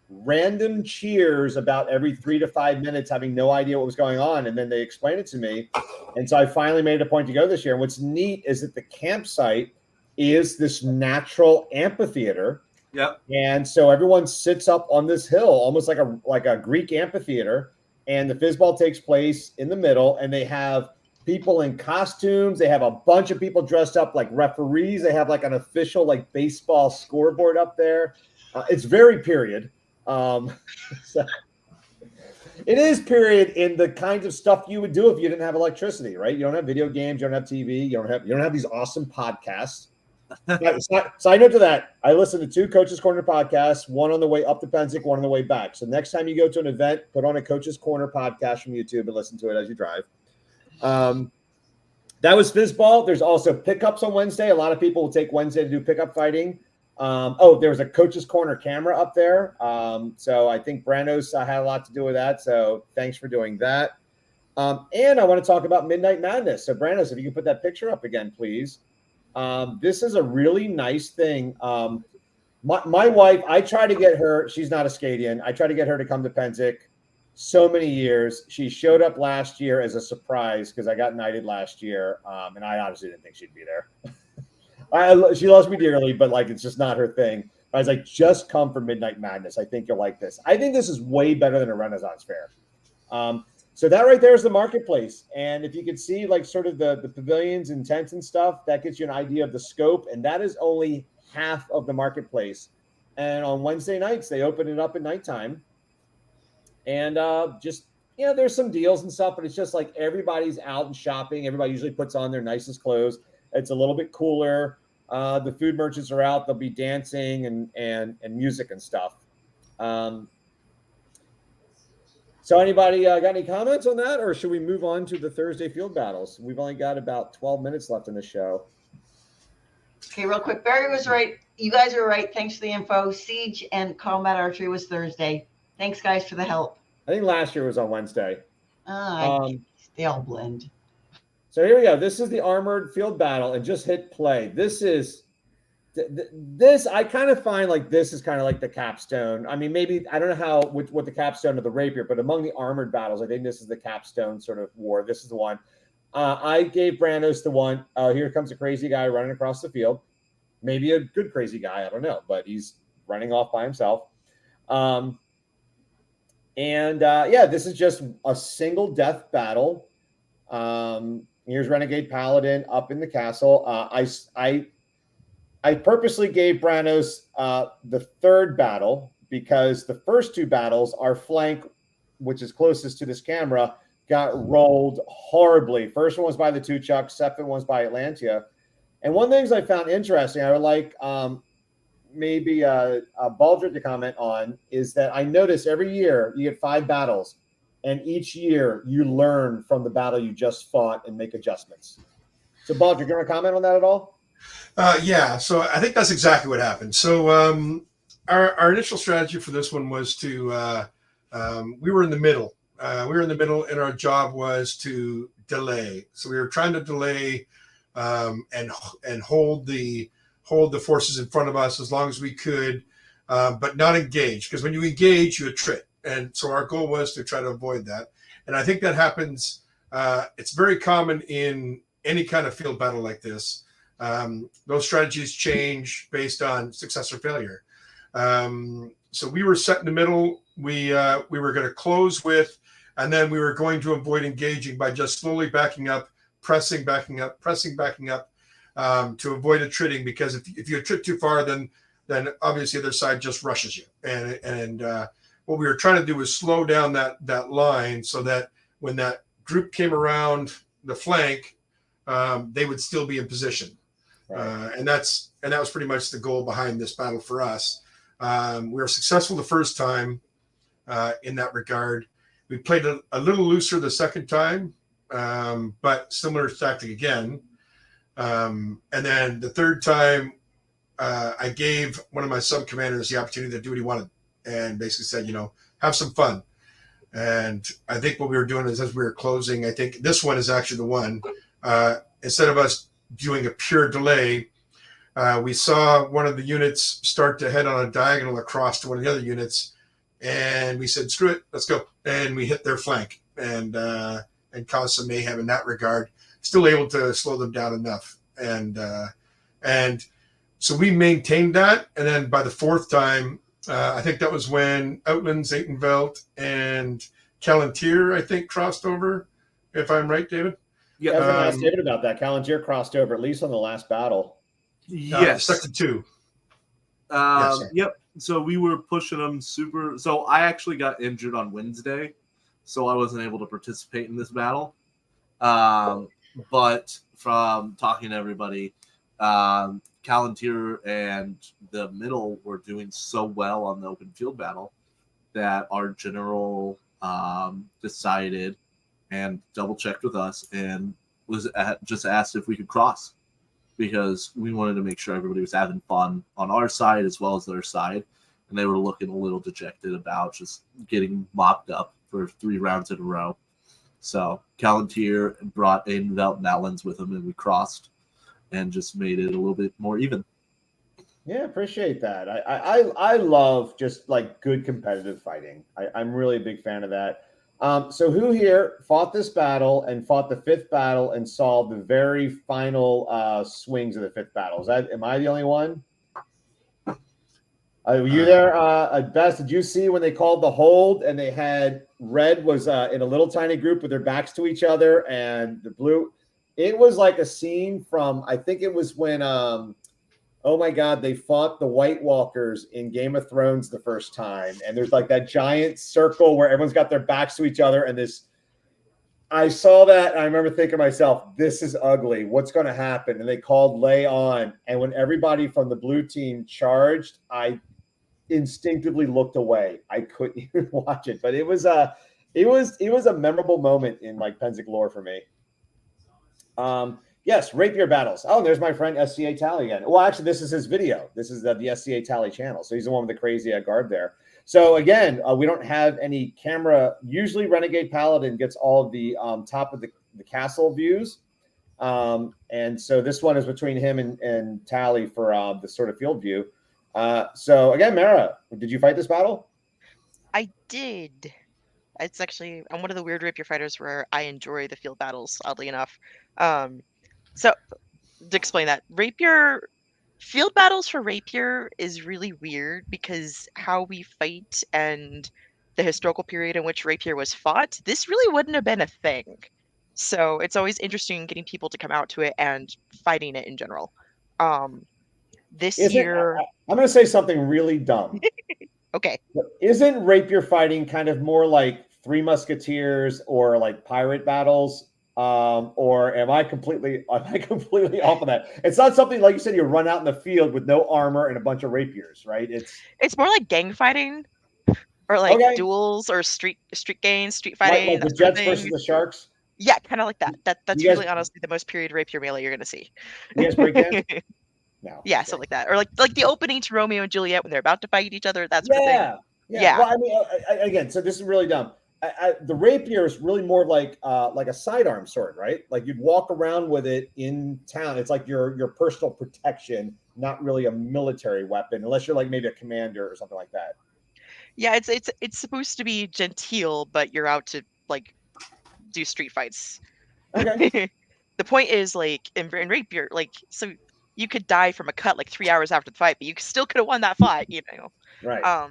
random cheers about every 3 to 5 minutes, having no idea what was going on, and then they explained it to me. And so I finally made it a point to go this year. And what's neat is that the campsite is this natural amphitheater.
Yep.
And so everyone sits up on this hill, almost like a Greek amphitheater, and the fizzball takes place in the middle, and they have people in costumes. They have a bunch of people dressed up like referees. They have like an official like baseball scoreboard up there. It's very period. So it is period in the kinds of stuff you would do if you didn't have electricity, right? You don't have video games, you don't have TV, you don't have these awesome podcasts. Side note to that, I listen to 2 Coach's Corner podcasts, one on the way up to Pennsic, one on the way back. So next time you go to an event, put on a Coach's Corner podcast from YouTube and listen to it as you drive. That was Fizzball. There's also pickups on Wednesday. A lot of people will take Wednesday to do pickup fighting. There was a Coach's Corner camera up there. So I think Brannos had a lot to do with that. So thanks for doing that. And I want to talk about Midnight Madness. So Brannos, if you can put that picture up again, please. This is a really nice thing. My wife, I try to get her, she's not a Scadian. I try to get her to come to Pennsic so many years. She showed up last year as a surprise because I got knighted last year. And I honestly didn't think she'd be there. She loves me dearly, but like, it's just not her thing. I was like, just come for Midnight Madness. I think you'll like this. I think this is way better than a Renaissance Fair. So that right there is the marketplace. And if you can see like sort of the pavilions and tents and stuff, that gives you an idea of the scope. And that is only half of the marketplace. And on Wednesday nights, they open it up at nighttime. And there's some deals and stuff, but it's just like everybody's out and shopping. Everybody usually puts on their nicest clothes. It's a little bit cooler. The food merchants are out. They'll be dancing and music and stuff. So anybody got any comments on that, or should we move on to the Thursday field battles? We've only got about 12 minutes left in the show.
Okay, real quick. Barry was right. You guys are right. Thanks for the info. Siege and combat archery was Thursday. Thanks, guys, for the help.
I think last year was on Wednesday.
They all blend.
So here we go. This is the Armoured field battle, and just hit play. This is this. I kind of find like this is kind of like the capstone. I mean, maybe I don't know what the capstone of the Rapier, but among the Armoured battles, I think this is the capstone sort of war. This is the one. I gave Brannos the one. Here comes a crazy guy running across the field. Maybe a good crazy guy. I don't know, but he's running off by himself. This is just a single death battle. Here's Renegade Paladin up in the castle. I purposely gave Brannos the third battle because the first 2 battles, our flank, which is closest to this camera, got rolled horribly. First one was by the 2 Chucks, second one was by Atlantia. And one of the things I found interesting, I would like maybe Baldric to comment on, is that I notice every year you get 5 battles. And each year you learn from the battle you just fought and make adjustments. So, Baldric, you want to comment on that at all?
So I think that's exactly what happened. So our initial strategy for this one was to we were in the middle. And our job was to delay. So we were trying to delay and hold the forces in front of us as long as we could, but not engage. Because when you engage, you attrit. And so our goal was to try to avoid that. And I think that happens. It's very common in any kind of field battle like this. Those strategies change based on success or failure. So we were set in the middle. We were going to close with, and then we were going to avoid engaging by just slowly backing up, backing up, to avoid attriting. Because if you attrit too far, then obviously the other side just rushes you. And what we were trying to do was slow down that line so that when that group came around the flank, they would still be in position.
Right.
And that was pretty much the goal behind this battle for us. We were successful the first time in that regard. We played a little looser the second time, but similar tactic again. And then the third time, I gave one of my sub-commanders the opportunity to do what he wanted and basically said, have some fun. And I think what we were doing is, as we were closing, I think this one is actually the one, instead of us doing a pure delay, we saw one of the units start to head on a diagonal across to one of the other units, and we said, screw it, let's go. And we hit their flank and caused some mayhem in that regard, still able to slow them down enough. And so we maintained that. And then by the fourth time, I think that was when Outlands, Unbelts, and Calontir, I think, crossed over, if I'm right, David?
Yeah, I was going to ask David about that. Calontir crossed over, at least on the last battle.
Yes.
Second two.
Yep. So we were pushing them super. So I actually got injured on Wednesday, so I wasn't able to participate in this battle. But from talking to everybody, Calontir and the middle were doing so well on the open field battle that our general decided and double checked with us and just asked if we could cross, because we wanted to make sure everybody was having fun on our side as well as their side. And they were looking a little dejected about just getting mopped up for 3 rounds in a row. So Calontir brought Unbelts and Outlands with him, and we crossed and just made it a little bit more even.
Yeah, appreciate that. I love just like good competitive fighting. I'm really a big fan of that. So who here fought this battle and fought the 5th battle and saw the very final swings of the 5th battle? Am I the only one? Were you there, Bess? Did you see when they called the hold and they had red was in a little tiny group with their backs to each other, and the blue? It was like a scene from, I think it was when, oh my God, they fought the White Walkers in Game of Thrones the first time. And there's like that giant circle where everyone's got their backs to each other. And I saw that and I remember thinking to myself, this is ugly. What's going to happen? And they called lay on. And when everybody from the blue team charged, I instinctively looked away. I couldn't even watch it, but it was a memorable moment in like Pennsic lore for me. Yes, Rapier battles. Oh, there's my friend SCA Tally again. Well, actually, this is his video. This is the SCA Tally channel. So he's the one with the crazy garb there. So again, we don't have any camera. Usually Renegade Paladin gets all of the top of the castle views. And so this one is between him and Tally for the sort of field view. So again, Mara, did you fight this battle?
I did. It's actually, I'm one of the weird Rapier fighters where I enjoy the field battles, oddly enough. So to explain that, Rapier field battles for Rapier is really weird because how we fight and the historical period in which Rapier was fought, this really wouldn't have been a thing. So it's always interesting getting people to come out to it and fighting it in general. This year,
I'm going to say something really dumb.
Okay.
Isn't Rapier fighting kind of more like Three Musketeers or like pirate battles? Or am I completely off of that? It's not something like you said, you run out in the field with no armor and a bunch of rapiers, right? It's
more like gang fighting or like duels or street fighting.
Like the Jets versus the Sharks?
Yeah, kind of like that. That's really honestly the most period Rapier melee you're gonna see.
You guys break down? No.
Yeah, something like that. Or like the opening to Romeo and Juliet when they're about to fight each other, that sort of thing.
Yeah. Well, I mean, again, so this is really dumb. The rapier is really more like a sidearm sword, right? Like you'd walk around with it in town. It's like your personal protection, not really a military weapon, unless you're like maybe a commander or something like that.
Yeah, it's supposed to be genteel, but you're out to like do street fights.
Okay.
The point is like in rapier, like so you could die from a cut like 3 hours after the fight, but you still could have won that fight, you know.
Right.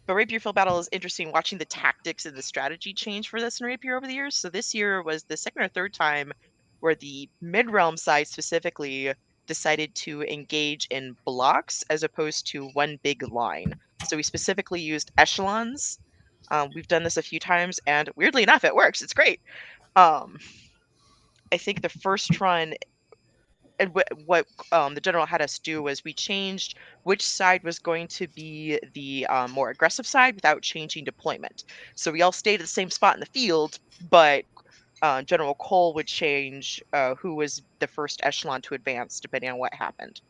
But Rapier Field Battle is interesting watching the tactics and the strategy change for this in Rapier over the years. So this year was the second or third time where the mid-realm side specifically decided to engage in blocks as opposed to one big line. So we specifically used echelons. We've done this a few times, and weirdly enough, it works. It's great. I think the first run, and what the general had us do was we changed which side was going to be the more aggressive side without changing deployment. So we all stayed at the same spot in the field, but General Cole would change who was the first echelon to advance depending on what happened.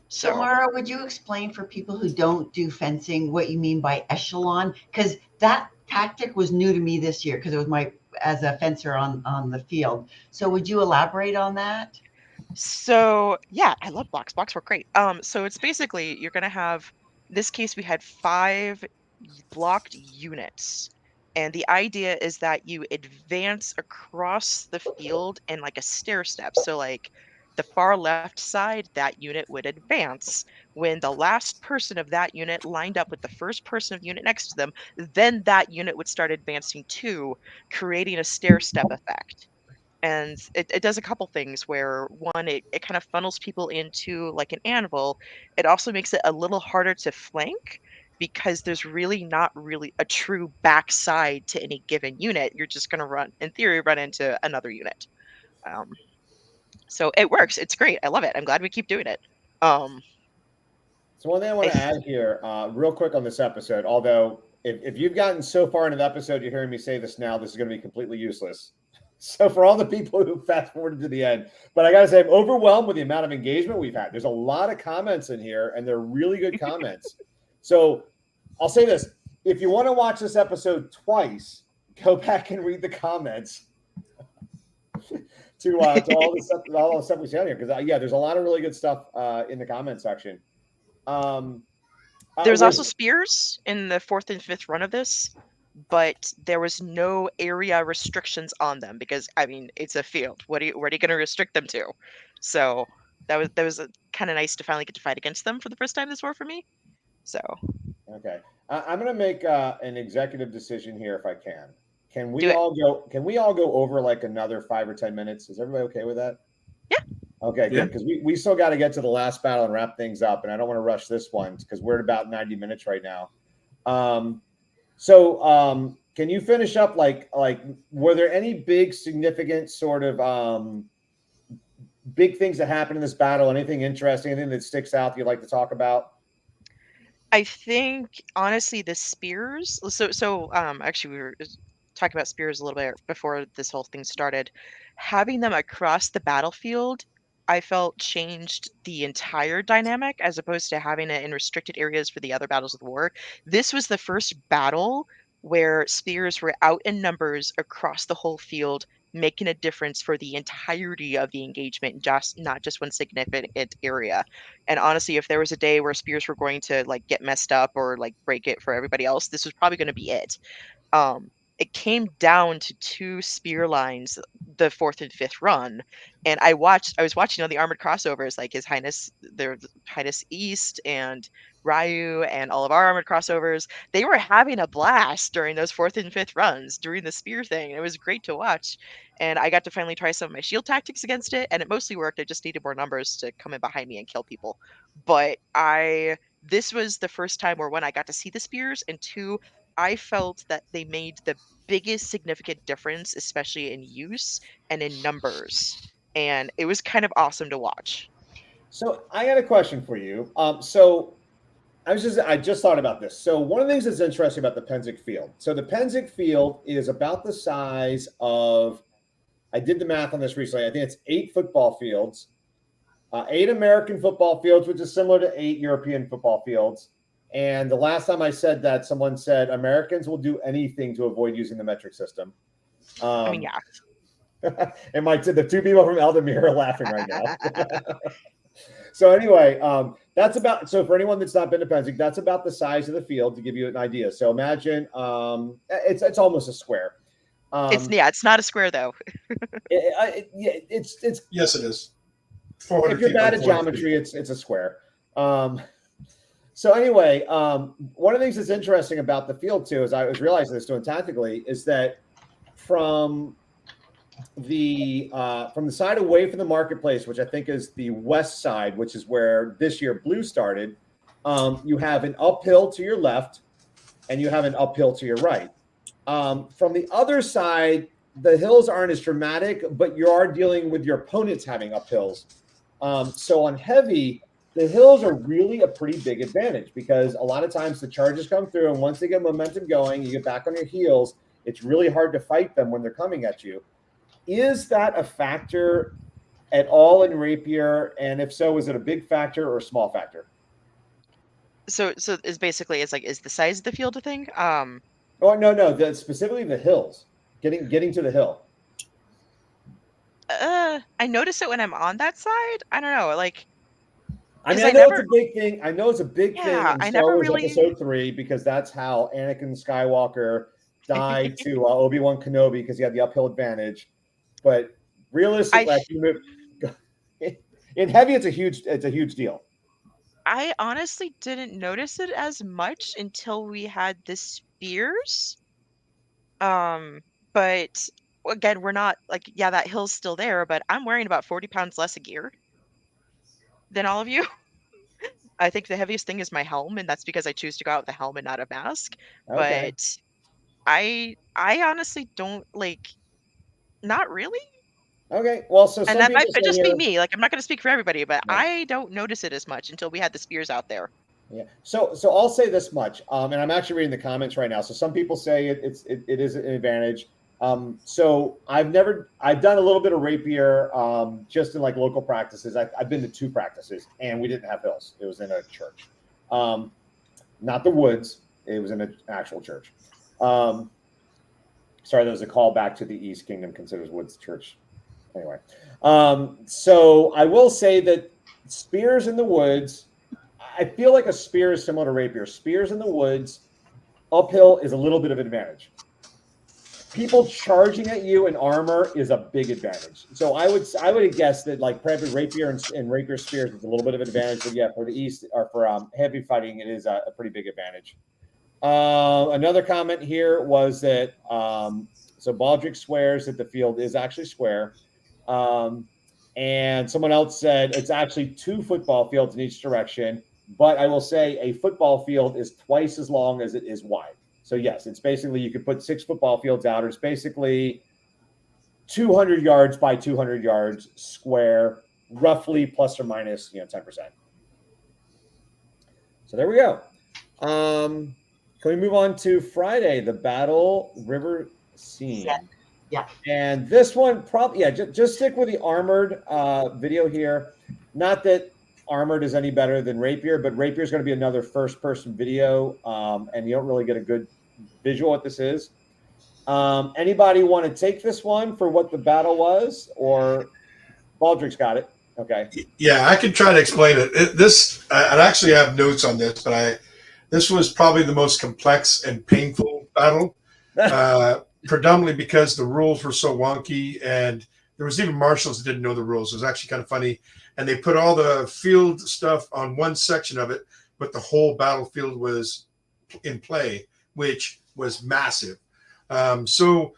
So, Mara, would you explain for people who don't do fencing what you mean by echelon? Because that tactic was new to me this year because it was as a fencer on the field. So would you elaborate on that?
So yeah, I love blocks. Blocks were great. So it's basically you're gonna have, in this case we had 5 blocked units. And the idea is that you advance across the field in like a stair step. So like the far left side, that unit would advance. When the last person of that unit lined up with the first person of the unit next to them, then that unit would start advancing too, creating a stair step effect. And it does a couple things where one, it kind of funnels people into like an anvil. It also makes it a little harder to flank because there's really not really a true backside to any given unit. You're just going to run, in theory, run into another unit. Um, so it works. It's great. I love it. I'm glad we keep doing it.
So one thing I want to add here, real quick on this episode, although if you've gotten so far into the episode, you're hearing me say this now, this is going to be completely useless. So for all the people who fast forwarded to the end, but I got to say, I'm overwhelmed with the amount of engagement we've had. There's a lot of comments in here, and they're really good comments. So I'll say this. If you want to watch this episode twice, go back and read the comments to all the stuff we say on here. Because, yeah, there's a lot of really good stuff in the comment section.
There's also spears in the 4th and 5th run of this, but there was no area restrictions on them because, I mean, it's a field. Where are you going to restrict them to? So that was kind of nice to finally get to fight against them for the first time this war for me. So
okay, I'm going to make an executive decision here if I can. Can we all go over like another 5 or 10 minutes? Is everybody okay with that?
Yeah.
Okay, good. Because we still got to get to the last battle and wrap things up, and I don't want to rush this one because we're at about 90 minutes right now. So can you finish up like were there any big significant sort of big things that happened in this battle? Anything interesting? Anything that sticks out that you'd like to talk about?
I think honestly the spears. So actually we were talking about spears a little bit before this whole thing started. Having them across the battlefield, I felt changed the entire dynamic as opposed to having it in restricted areas for the other battles of the war. This was the first battle where spears were out in numbers across the whole field, making a difference for the entirety of the engagement, just not just one significant area. And honestly, if there was a day where spears were going to like get messed up or like break it for everybody else, this was probably going to be it. It came down to 2 spear lines the 4th and 5th run, and I was watching on the armored crossovers like His Highness East and Ryu and all of our armored crossovers. They were having a blast during those 4th and 5th runs during the spear thing. It was great to watch, and I got to finally try some of my shield tactics against it, and it mostly worked. I just needed more numbers to come in behind me and kill people. But this was the first time where, one, I got to see the spears, and 2, I felt that they made the biggest significant difference, especially in use and in numbers. And it was kind of awesome to watch.
So I got a question for you. So I just thought about this. So one of the things that's interesting about the Pennsic field. So the Pennsic field is about the size of, I did the math on this recently. I think it's 8 football fields, 8 American football fields, which is similar to 8 European football fields. And the last time I said that, someone said Americans will do anything to avoid using the metric system.
I mean, yeah.
And the 2 people from Ealdormere are laughing right now. So anyway, that's about. So for anyone that's not been to Pennsic, that's about the size of the field to give you an idea. So imagine it's almost a square.
It's not a square though.
It's
yes, it is.
If you're bad at geometry, it's a square. So anyway, one of the things that's interesting about the field too, as I was realizing this doing tactically, is that from the side away from the marketplace, which I think is the west side, which is where this year blue started, you have an uphill to your left and you have an uphill to your right. From the other side, the hills aren't as dramatic, but you are dealing with your opponents having uphills. So on heavy, the hills are really a pretty big advantage because a lot of times the charges come through, and once they get momentum going, you get back on your heels. It's really hard to fight them when they're coming at you. Is that a factor at all in Rapier? And if so, is it a big factor or a small factor?
So is basically is the size of the field a thing?
Oh no, specifically the hills. Getting to the hill.
I notice it when I'm on that side. I don't know, like.
I mean, I know it's a big thing. I know it's a big thing in
I
Star
never
Wars
really.
Episode 3 because that's how Anakin Skywalker died to Obi-Wan Kenobi because he had the uphill advantage. But realistically, in heavy, it's a huge deal.
I honestly didn't notice it as much until we had the spears. But again, we're not like, yeah, that hill's still there, but I'm wearing about 40 pounds less of gear than all of you. I think the heaviest thing is my helm, and that's because I choose to go out with a helm and not a mask.
Okay.
But I honestly don't not really.
Okay, well, so
And
some
that
people
might just
say
be me. Like, I'm not going to speak for everybody, but
Yeah.
I don't notice it as much until we had the spears out there.
Yeah. So I'll say this much, and I'm actually reading the comments right now. So some people say it is an advantage. So I've done a little bit of Rapier just in like local practices. I've been to 2 practices, and we didn't have hills. It was in a church, not the woods. It was in an actual church. Sorry, there was a call back to the East Kingdom considers woods church. Anyway, so I will say that spears in the woods, I feel like a spear is similar to Rapier. Spears in the woods, uphill is a little bit of an advantage. People charging at you in armor is a big advantage. So I would guess that like Rapier and Rapier spears is a little bit of an advantage. But yeah, for the East or for heavy fighting, it is a pretty big advantage. Another comment here was that so Baldric swears that the field is actually square. And someone else said it's actually 2 football fields in each direction. But I will say a football field is twice as long as it is wide. So yes, it's basically you could put 6 football fields out. It's basically 200 yards by 200 yards square, roughly plus or minus 10%. So there we go. Can we move on to Friday, the Battle River Seine?
Yeah.
And this one probably just stick with the Armoured video here. Not that Armoured is any better than Rapier, but Rapier is going to be another first-person video, and you don't really get a good visual what this is. Anybody want to take this one for what the battle was, or Baldric's got it? Okay.
Yeah, I can try to explain it. I actually have notes on this, but this was probably the most complex and painful battle, predominantly because the rules were so wonky, and there was even marshals that didn't know the rules. It was actually kind of funny. And they put all the field stuff on one section of it, but the whole battlefield was in play, which was massive. So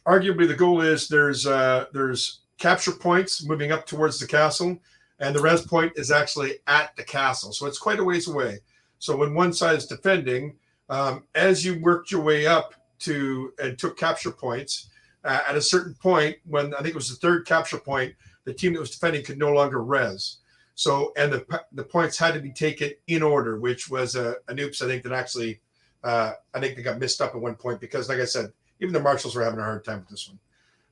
arguably the goal is there's capture points moving up towards the castle, and the res point is actually at the castle. So it's quite a ways away. So when one side is defending, as you worked your way up and took capture points, at a certain point, when I think it was the 3rd capture point, the team that was defending could no longer res. So, and the points had to be taken in order, which was an oops. I think that actually, I think they got missed up at one point because, like I said, even the marshals were having a hard time with this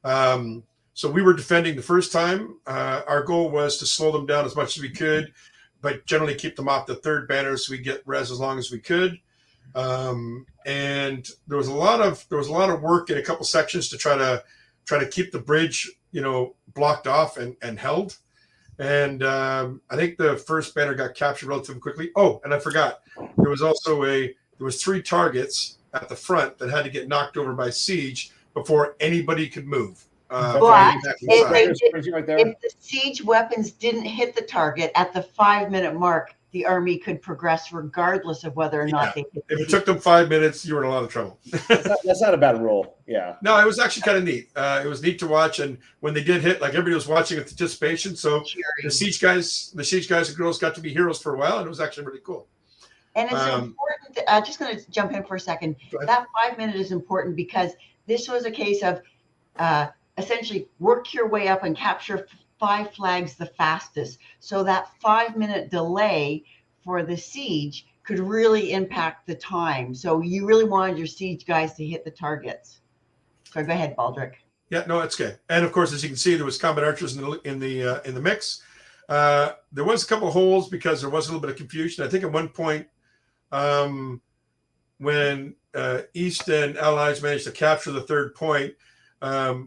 one. So we were defending the first time. Our goal was to slow them down as much as we could, but generally keep them off the 3rd banner so we get res as long as we could. And there was a lot of work in a couple sections to try to keep the bridge, blocked off and held. And I think the first banner got captured relatively quickly. Oh, and I forgot, there was 3 targets at the front that had to get knocked over by siege before anybody could move.
But if
the
siege weapons didn't hit the target at the 5-minute mark, the army could progress regardless of whether or not they hit.
If it took them 5 minutes, you were in a lot of trouble.
That's not a bad rule. Yeah.
No, it was actually kind of neat. It was neat to watch, and when they did hit, like everybody was watching with anticipation. So the siege guys and girls got to be heroes for a while, and it was actually really cool.
And it's important. I'm just going to jump in for a second. That 5 minute is important because this was a case of essentially work your way up and capture 5 flags the fastest. So that 5-minute delay for the siege could really impact the time. So you really wanted your siege guys to hit the targets. So go ahead, Baldric.
Yeah, no, it's good. And of course, as you can see, there was combat archers in the mix. There was a couple of holes because there was a little bit of confusion. I think at one point, when East and Allies managed to capture the 3rd point,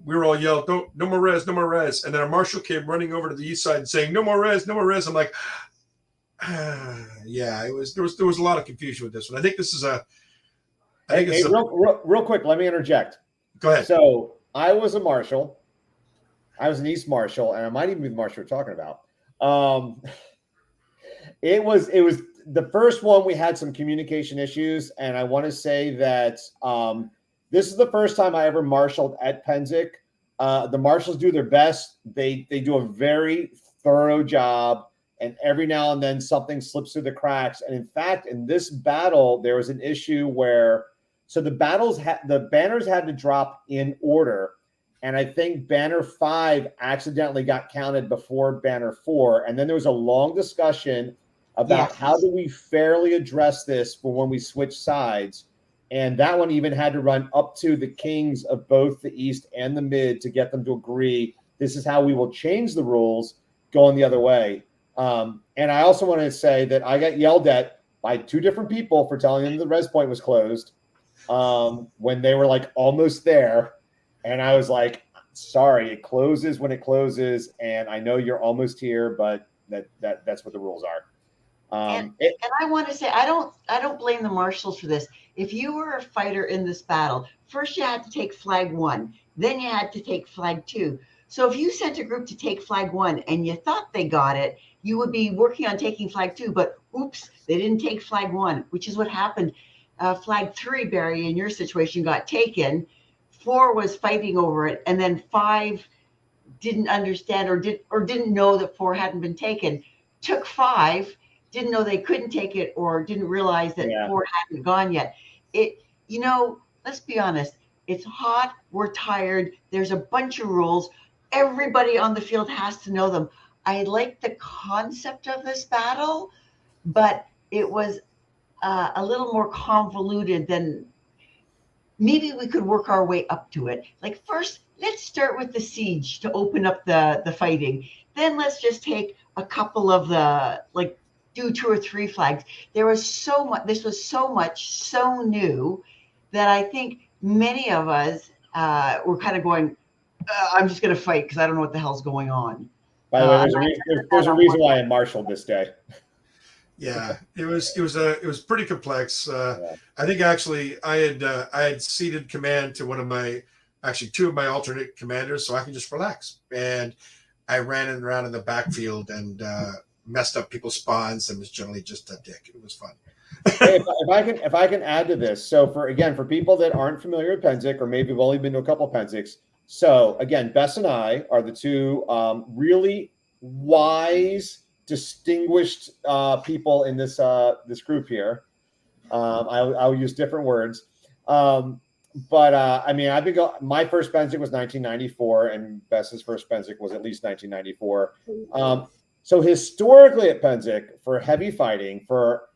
we were all yelled, "No more res, no more res!" And then our marshal came running over to the east side and saying, "No more res, no more res." I'm like, yeah, there was a lot of confusion with this one. I think this is a.
Real quick, let me interject.
Go ahead.
So I was a marshal. I was an East Marshal, and I might even be the marshal we're talking about. It was the first one. We had some communication issues, and I want to say that this is the first time I ever marshaled at Pennsic. The marshals do their best. They do a very thorough job, and every now and then something slips through the cracks. And in fact, in this battle, there was an issue where the banners had to drop in order. And I think banner 5 accidentally got counted before banner 4. And then there was a long discussion about how do we fairly address this for when we switch sides. And that one even had to run up to the kings of both the East and the Mid to get them to agree, this is how we will change the rules going the other way. And I also want to say that I got yelled at by 2 different people for telling them the res point was closed when they were like almost there. And I was like, sorry, it closes when it closes. And I know you're almost here, but that's what the rules are.
And I want to say, I don't blame the marshals for this. If you were a fighter in this battle, first you had to take flag 1, then you had to take flag 2. So if you sent a group to take flag 1 and you thought they got it, you would be working on taking flag 2, but oops, they didn't take flag 1, which is what happened. Flag 3, Barry, in your situation, got taken. 4 was fighting over it, and then 5 didn't understand or didn't know that 4 hadn't been taken. Took 5, didn't know they couldn't take it, or didn't realize that 4 hadn't gone yet. Let's be honest. It's hot. We're tired. There's a bunch of rules. Everybody on the field has to know them. I like the concept of this battle, but it was a little more convoluted than maybe we could work our way up to it. Like first, let's start with the siege to open up the fighting. Then let's just take a couple of do 2 or 3 flags. There was so much. This was so new that I think many of us were kind of going, I'm just going to fight because I don't know what the hell's going on.
By the way, there's a reason why I marshaled this day.
Yeah, it was pretty complex. I think actually I had ceded command to two of my alternate commanders, so I can just relax. And I ran around in the backfield and messed up people's spawns and was generally just a dick. It was fun.
Hey, if I can add to this, so for people that aren't familiar with Pennsic or maybe have only been to a couple of Pennsics, so again, Bess and I are the 2 really wise, distinguished people in this group here. I'll use different words, but I mean, my first Pennsic was 1994, and Bess's first Pennsic was at least 1994. So historically at Pennsic, for heavy fighting, for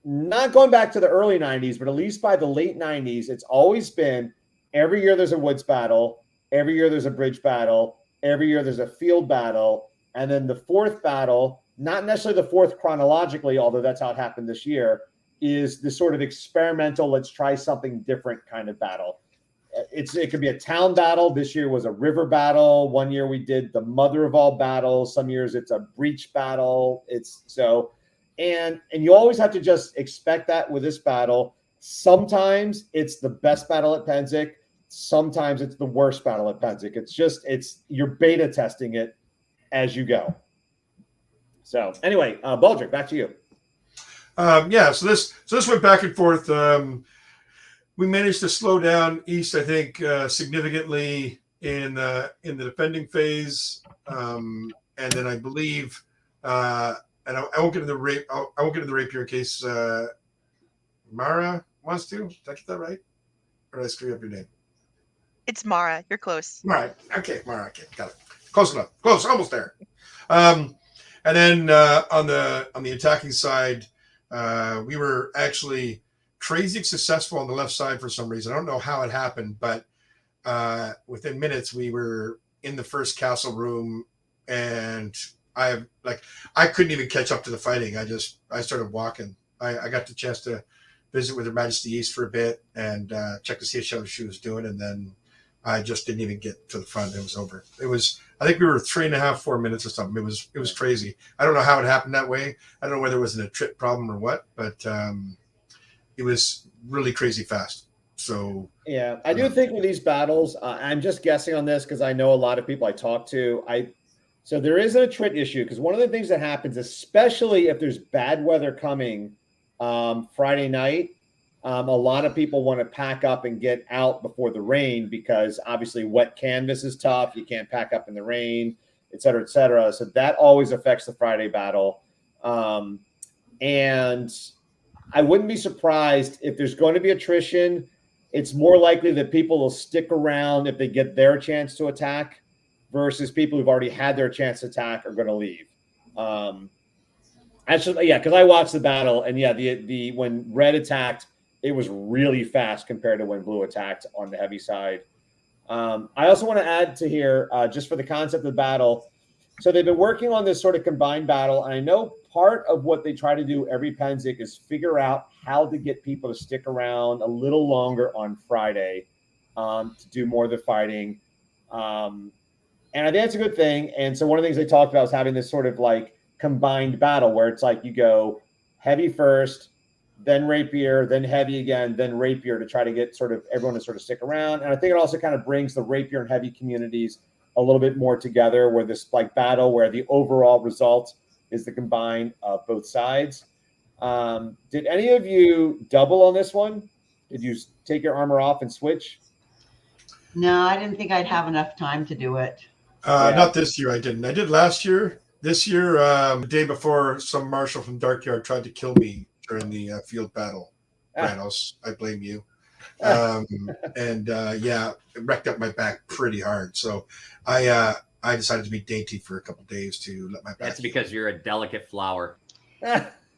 not going back to the early 90s, but at least by the late 90s, it's always been every year there's a woods battle, every year there's a bridge battle, every year there's a field battle, and then the 4th battle, not necessarily the 4th chronologically, although that's how it happened this year, is this sort of experimental, let's try something different kind of battle. It could be a town battle. This year was a river battle. One year we did the mother of all battles. Some years it's a breach battle. And you always have to just expect that with this battle. Sometimes it's the best battle at Pennsic. Sometimes it's the worst battle at Pennsic. You're beta testing it as you go. So anyway, Baldric, back to you.
So this went back and forth. We managed to slow down East, I think, significantly in the defending phase, and then I believe, and I won't get into the Rapier in case Mara wants to. Did I get that right, or did I screw up your name?
It's Mara. You're close.
All right. Okay. All right. Okay. Got it. Close enough. Close. Almost there. And then on the attacking side, we were actually crazy successful on the left side for some reason. I don't know how it happened, but within minutes we were in the first castle room, and I couldn't even catch up to the fighting. I started walking. I got the chance to visit with Her Majesty East for a bit and check to see how she was doing, and then I just didn't even get to the front. It was over. I think we were 3.5, 4 minutes or something. It was crazy. I don't know how it happened that way. I don't know whether it was an trip problem or what, but it was really crazy fast. So
yeah, I do think with these battles, I'm just guessing on this because I know a lot of people I talk to. So there is a trit issue because one of the things that happens, especially if there's bad weather coming Friday night, a lot of people want to pack up and get out before the rain because obviously wet canvas is tough. You can't pack up in the rain, et cetera, et cetera. So that always affects the Friday battle. And I wouldn't be surprised if there's going to be attrition. It's more likely that people will stick around if they get their chance to attack versus people who've already had their chance to attack are going to leave. Actually, yeah, because I watched the battle, and yeah, the when red attacked, it was really fast compared to when blue attacked on the heavy side. I also want to add to here, just for the concept of battle. So they've been working on this sort of combined battle, and I know part of what they try to do every Pennsic is figure out how to get people to stick around a little longer on Friday to do more of the fighting. And I think that's a good thing. And so one of the things they talked about was having this sort of like combined battle where it's like you go heavy first, then rapier, then heavy again, then rapier to try to get sort of everyone to sort of stick around. And I think it also kind of brings the rapier and heavy communities a little bit more together where this like battle where the overall result is the combine of both sides. Did any of you double on this one? Did you take your armor off and switch?
No, I didn't think I'd have enough time to do it.
Not this year. I didn't. I did last year. This year, the day before, some marshal from Darkyard tried to kill me during the field battle. Brannos, I blame you. Yeah, it wrecked up my back pretty hard. So I decided to be dainty for a couple of days to let my back.
That's because you're a delicate flower.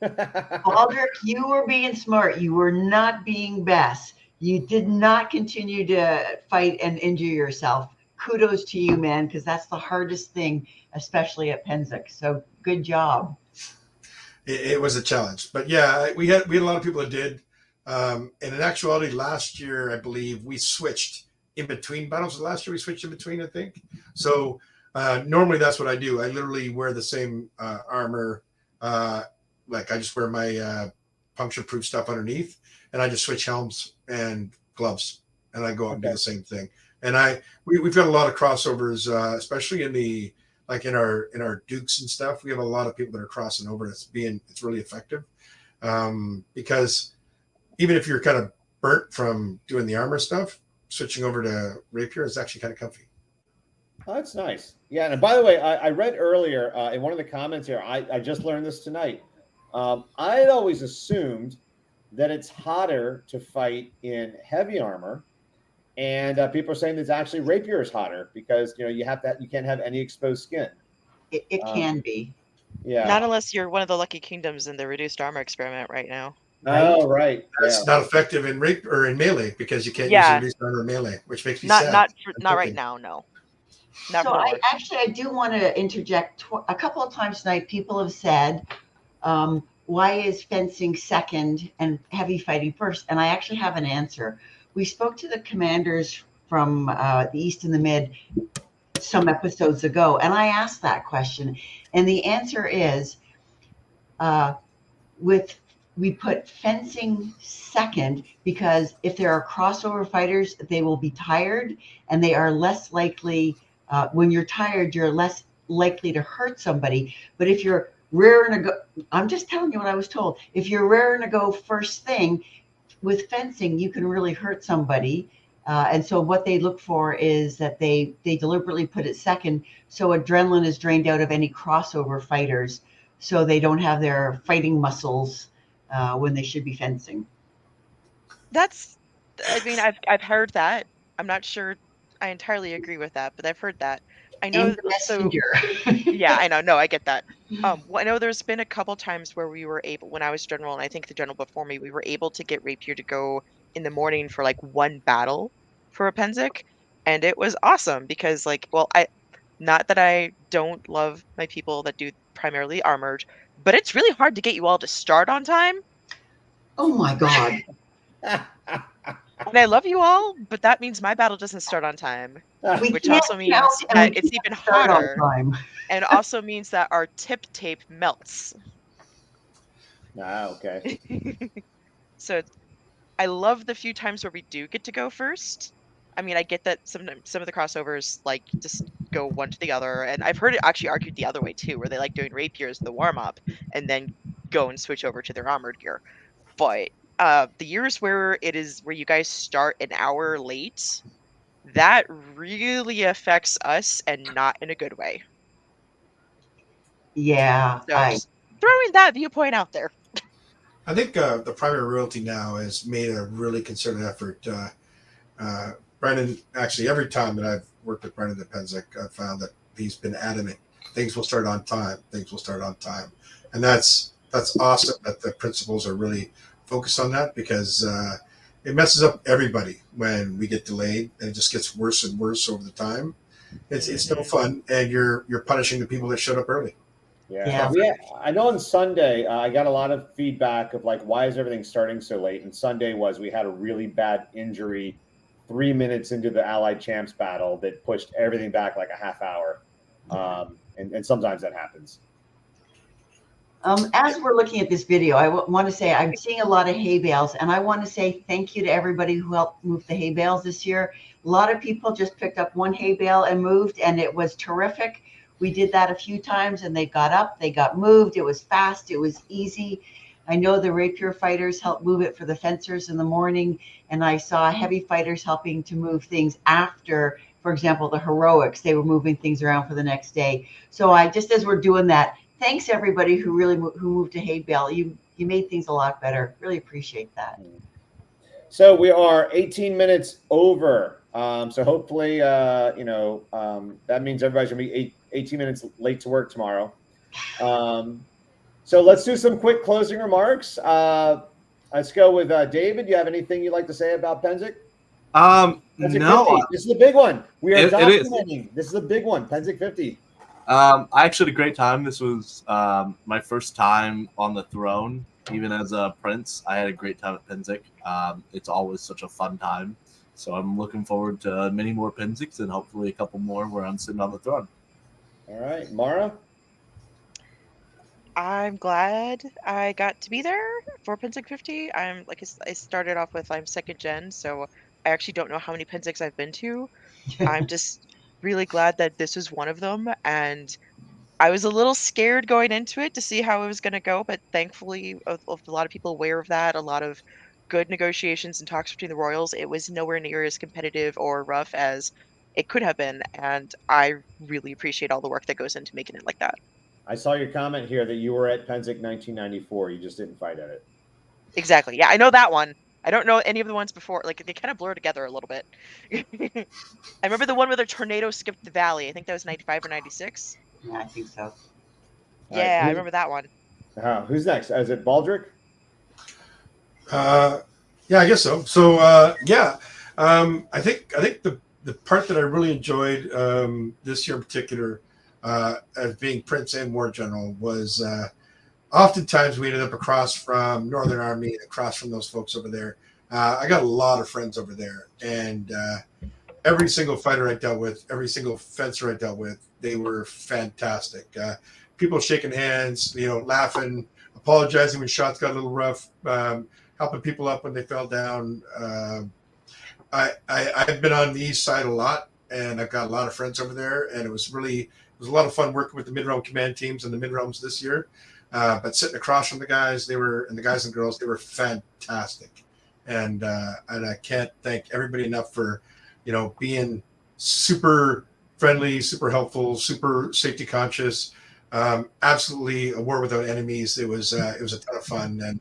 Baldric, you were being smart. You were not being Bess. You did not continue to fight and injure yourself. Kudos to you, man, because that's the hardest thing, especially at Pennsic. So good job.
It was a challenge, but yeah, we had a lot of people that did. And in actuality, last year I believe we switched in between battles. Last year we switched in between, I think. So normally that's what I do. I literally wear the same armor. Like I just wear my puncture-proof stuff underneath, and I just switch helms and gloves, and I go out and do the same thing. And we've got a lot of crossovers, especially in our Dukes and stuff. We have a lot of people that are crossing over. It's really effective because even if you're kind of burnt from doing the armor stuff, switching over to rapier is actually kind of comfy.
Oh, that's nice. Yeah, and by the way, I read earlier in one of the comments here. I just learned this tonight. I had always assumed that it's hotter to fight in heavy armor. And people are saying that actually rapier is hotter because you can't have any exposed skin.
It can be.
Yeah.
Not unless you're one of the lucky kingdoms in the reduced armor experiment right now.
Oh, right.
That's not effective in rape or in melee because you can't use reduced armor melee, which makes me sad.
Not right now. No.
So I do want to interject. A couple of times tonight, people have said, "Why is fencing second and heavy fighting first?" And I actually have an answer. We spoke to the commanders from the East and the Mid some episodes ago, and I asked that question. And the answer is, we put fencing second because if there are crossover fighters, they will be tired, and they are less likely. When you're tired, you're less likely to hurt somebody. But if you're raring to go, I'm just telling you what I was told. If you're raring to go first thing, with fencing, you can really hurt somebody. And so what they look for is that they deliberately put it second so adrenaline is drained out of any crossover fighters so they don't have their fighting muscles when they should be fencing.
I've heard that. I'm not sure I entirely agree with that, but I've heard that. I
And
know.
the
So
messenger.
yeah, I know. No, I get that. Well, I know there's been a couple times where we were able, when I was general, and I think the general before me, we were able to get Rapier to go in the morning for like one battle for a Pennsic, and it was awesome because, like, well, not that I don't love my people that do primarily armored, but it's really hard to get you all to start on time.
Oh my God.
And I love you all, but that means my battle doesn't start on time,
We
which
can't
also means
count and
that
we
it's
can't
even
start on
harder,
time.
and also means that our tip tape melts.
Okay.
So I love the few times where we do get to go first. I mean, I get that some of the crossovers like just go one to the other, and I've heard it actually argued the other way too, where they like doing rapiers the warm up and then go and switch over to their armored gear. But the years where you guys start an hour late, that really affects us and not in a good way.
Yeah,
So just throwing that viewpoint out there.
I think the primary royalty now has made a really concerted effort. Brendan, actually, every time that I've worked with Brendan at Pennsic, I've found that he's been adamant. Things will start on time. Things will start on time, and that's awesome that the principals are really focused on that because it messes up everybody when we get delayed, and it just gets worse and worse over the time. It's no fun, and you're punishing the people that showed up early.
Yeah. I know on Sunday, I got a lot of feedback of like, why is everything starting so late? And Sunday was we had a really bad injury 3 minutes into the Allied Champs battle that pushed everything back like a half hour. And sometimes that happens.
As we're looking at this video, I want to say I'm seeing a lot of hay bales, and I want to say thank you to everybody who helped move the hay bales this year. A lot of people just picked up one hay bale and moved, and it was terrific. We did that a few times, and they got up, they got moved. It was fast, it was easy. I know the rapier fighters helped move it for the fencers in the morning, and I saw heavy fighters helping to move things after, for example, the heroics. They were moving things around for the next day. So I just, as we're doing that, thanks everybody who really who moved to hay bale. You made things a lot better. Really appreciate that.
So we are 18 minutes over. So hopefully, that means everybody's gonna be 18 minutes late to work tomorrow. So let's do some quick closing remarks. Let's go with David. You have anything you'd like to say about Pennsic?
No.
50. This is a big one. We are
documenting.
This is a big one. Pennsic 50.
I actually had a great time. This was my first time on the throne, even as a prince. I had a great time at Pennsic. It's always such a fun time. So I'm looking forward to many more Pennsics and hopefully a couple more where I'm sitting on the throne.
All right, Mara?
I'm glad I got to be there for Pennsic 50. I started off with I'm second gen, so I actually don't know how many Pennsics I've been to. I'm just really glad that this was one of them, and I was a little scared going into it to see how it was going to go, but thankfully, a lot of people aware of that, a lot of good negotiations and talks between the royals. It was nowhere near as competitive or rough as it could have been, and I really appreciate all the work that goes into making it like that.
I saw your comment here that you were at Pennsic 1994. You just didn't fight at it.
Exactly. Yeah, I know that one. I don't know any of the ones before. Like, they kind of blur together a little bit. I remember the one where the tornado skipped the valley. I think that was 95 or 96.
Yeah, I think so.
Yeah, I remember that one.
Who's next? Is it Baldric?
Yeah, I guess so. So I think the part that I really enjoyed this year in particular, as being Prince and War General, was oftentimes we ended up across from Northern Army, across from those folks over there. I got a lot of friends over there, and every single fighter I dealt with, every single fencer I dealt with, they were fantastic. People shaking hands, laughing, apologizing when shots got a little rough, helping people up when they fell down. I've been on the east side a lot, and I've got a lot of friends over there, and it was a lot of fun working with the mid-realm command teams and the mid-realms this year. But sitting across from the guys, and the guys and girls, they were fantastic. And I can't thank everybody enough for, being super friendly, super helpful, super safety conscious. Absolutely a war without enemies. It was a ton of fun, and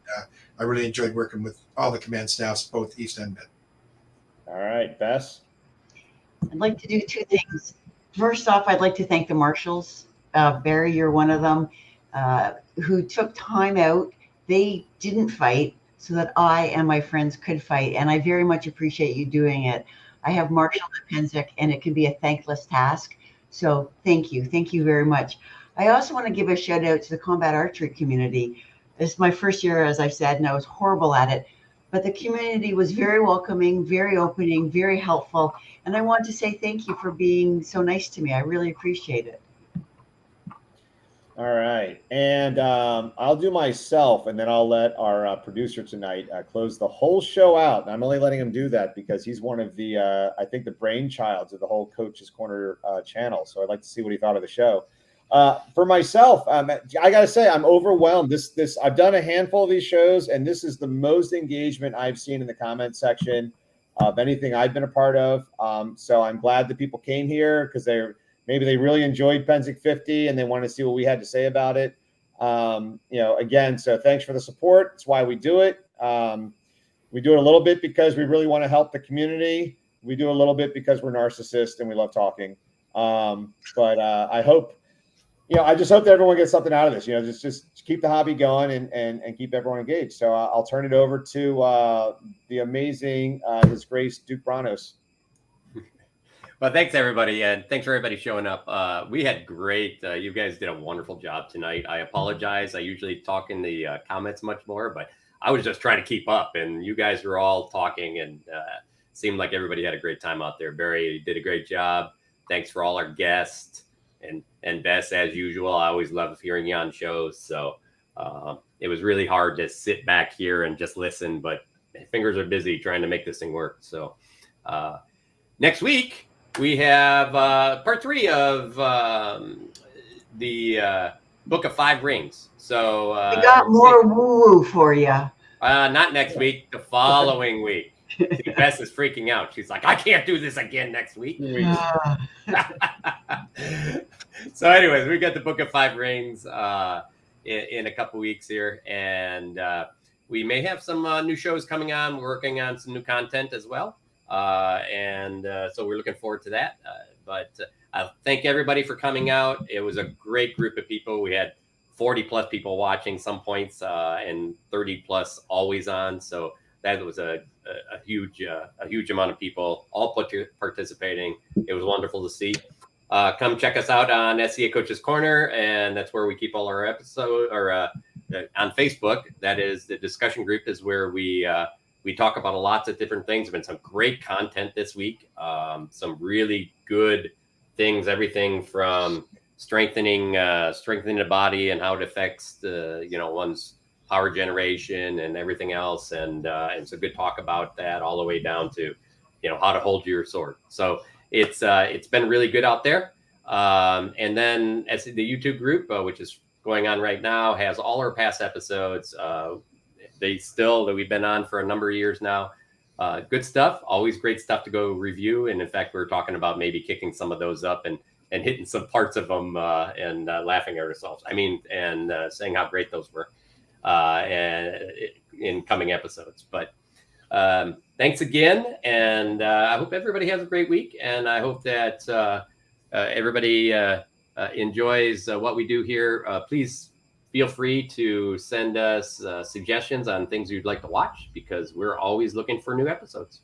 I really enjoyed working with all the command staffs, both east and mid.
All right, Bess.
I'd like to do two things. First off, I'd like to thank the marshals. Barry, you're one of them, who took time out. They didn't fight so that I and my friends could fight, and I very much appreciate you doing it. I have marshaled at Pennsic, and it can be a thankless task. So thank you. Thank you very much. I also want to give a shout out to the combat archery community. This is my first year, as I've said, and I was horrible at it. But the community was very welcoming, very opening, very helpful. And I want to say thank you for being so nice to me. I really appreciate it.
All right. And I'll do myself, and then I'll let our producer tonight close the whole show out. And I'm only letting him do that because he's one of the, I think, the brainchilds of the whole Coach's Corner channel. So I'd like to see what he thought of the show. For myself, I got to say, I'm overwhelmed. I've done a handful of these shows, and this is the most engagement I've seen in the comment section of anything I've been a part of. So I'm glad that people came here because maybe they really enjoyed Pennsic 50 and they wanted to see what we had to say about it. Again, so thanks for the support. That's why we do it. We do it a little bit because we really want to help the community. We do a little bit because we're narcissists and we love talking. But I hope, I just hope that everyone gets something out of this. Just keep the hobby going and keep everyone engaged. So I'll turn it over to the amazing His Grace Duke Brannos.
Well, thanks everybody, and thanks for everybody showing up. We had great. You guys did a wonderful job tonight. I apologize. I usually talk in the comments much more, but I was just trying to keep up, and you guys were all talking, and seemed like everybody had a great time out there. Barry did a great job. Thanks for all our guests. And Bess, as usual, I always love hearing you on shows. So it was really hard to sit back here and just listen, but fingers are busy trying to make this thing work. So next week we have part 3 of the Book of 5 Rings. So
we got more woo-woo for you.
Not next week, the following week. Bess is freaking out. She's like, I can't do this again next week. So anyways, we got the Book of 5 Rings in a couple weeks here. And we may have some new shows coming on. We're working on some new content as well. So we're looking forward to that. But thank everybody for coming out. It was a great group of people. We had 40 plus people watching some points and 30 plus always on. So that was a huge amount of people all participating. It was wonderful to see. Come check us out on SCA Coach's Corner, and that's where we keep all our episodes. Or on Facebook, that is the discussion group, is where we talk about lots of different things. There's been some great content this week. Some really good things. Everything from strengthening the body and how it affects one's power generation and everything else, and so good talk about that all the way down to how to hold your sword. So it's been really good out there. And then as the YouTube group, which is going on right now, has all our past episodes. That we've been on for a number of years now. Good stuff, always great stuff to go review. And in fact, we're talking about maybe kicking some of those up and hitting some parts of them and laughing at ourselves. And saying how great those were. And in coming episodes. But thanks again, and I hope everybody has a great week, and I hope that everybody enjoys what we do here. Please feel free to send us suggestions on things you'd like to watch, because we're always looking for new episodes.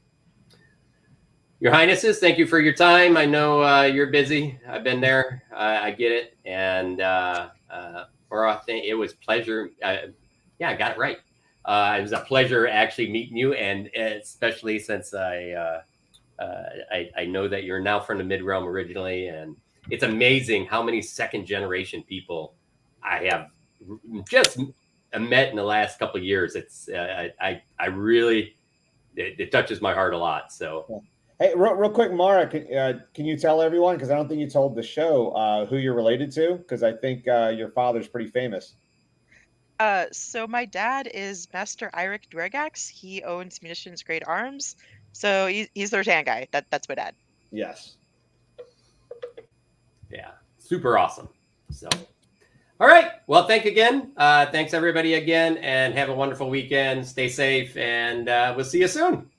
Your Highnesses, thank you for your time. I know you're busy. I've been there. I get it. And it was pleasure. Yeah, I got it right. It was a pleasure actually meeting you, and especially since I know that you're now from the Mid-Realm originally, and it's amazing how many second generation people I have just met in the last couple of years. It's I really it touches my heart a lot. So.
Hey, real quick, Mara, can you tell everyone, because I don't think you told the show, who you're related to? Because I think your father's pretty famous.
So my dad is Master Eirik Dwergax. He owns Munitions Great Arms. So he's the rattan guy. That's my dad.
Yes.
Yeah, super awesome. So, all right. Well, thanks again. Thanks everybody again, and have a wonderful weekend. Stay safe, and we'll see you soon.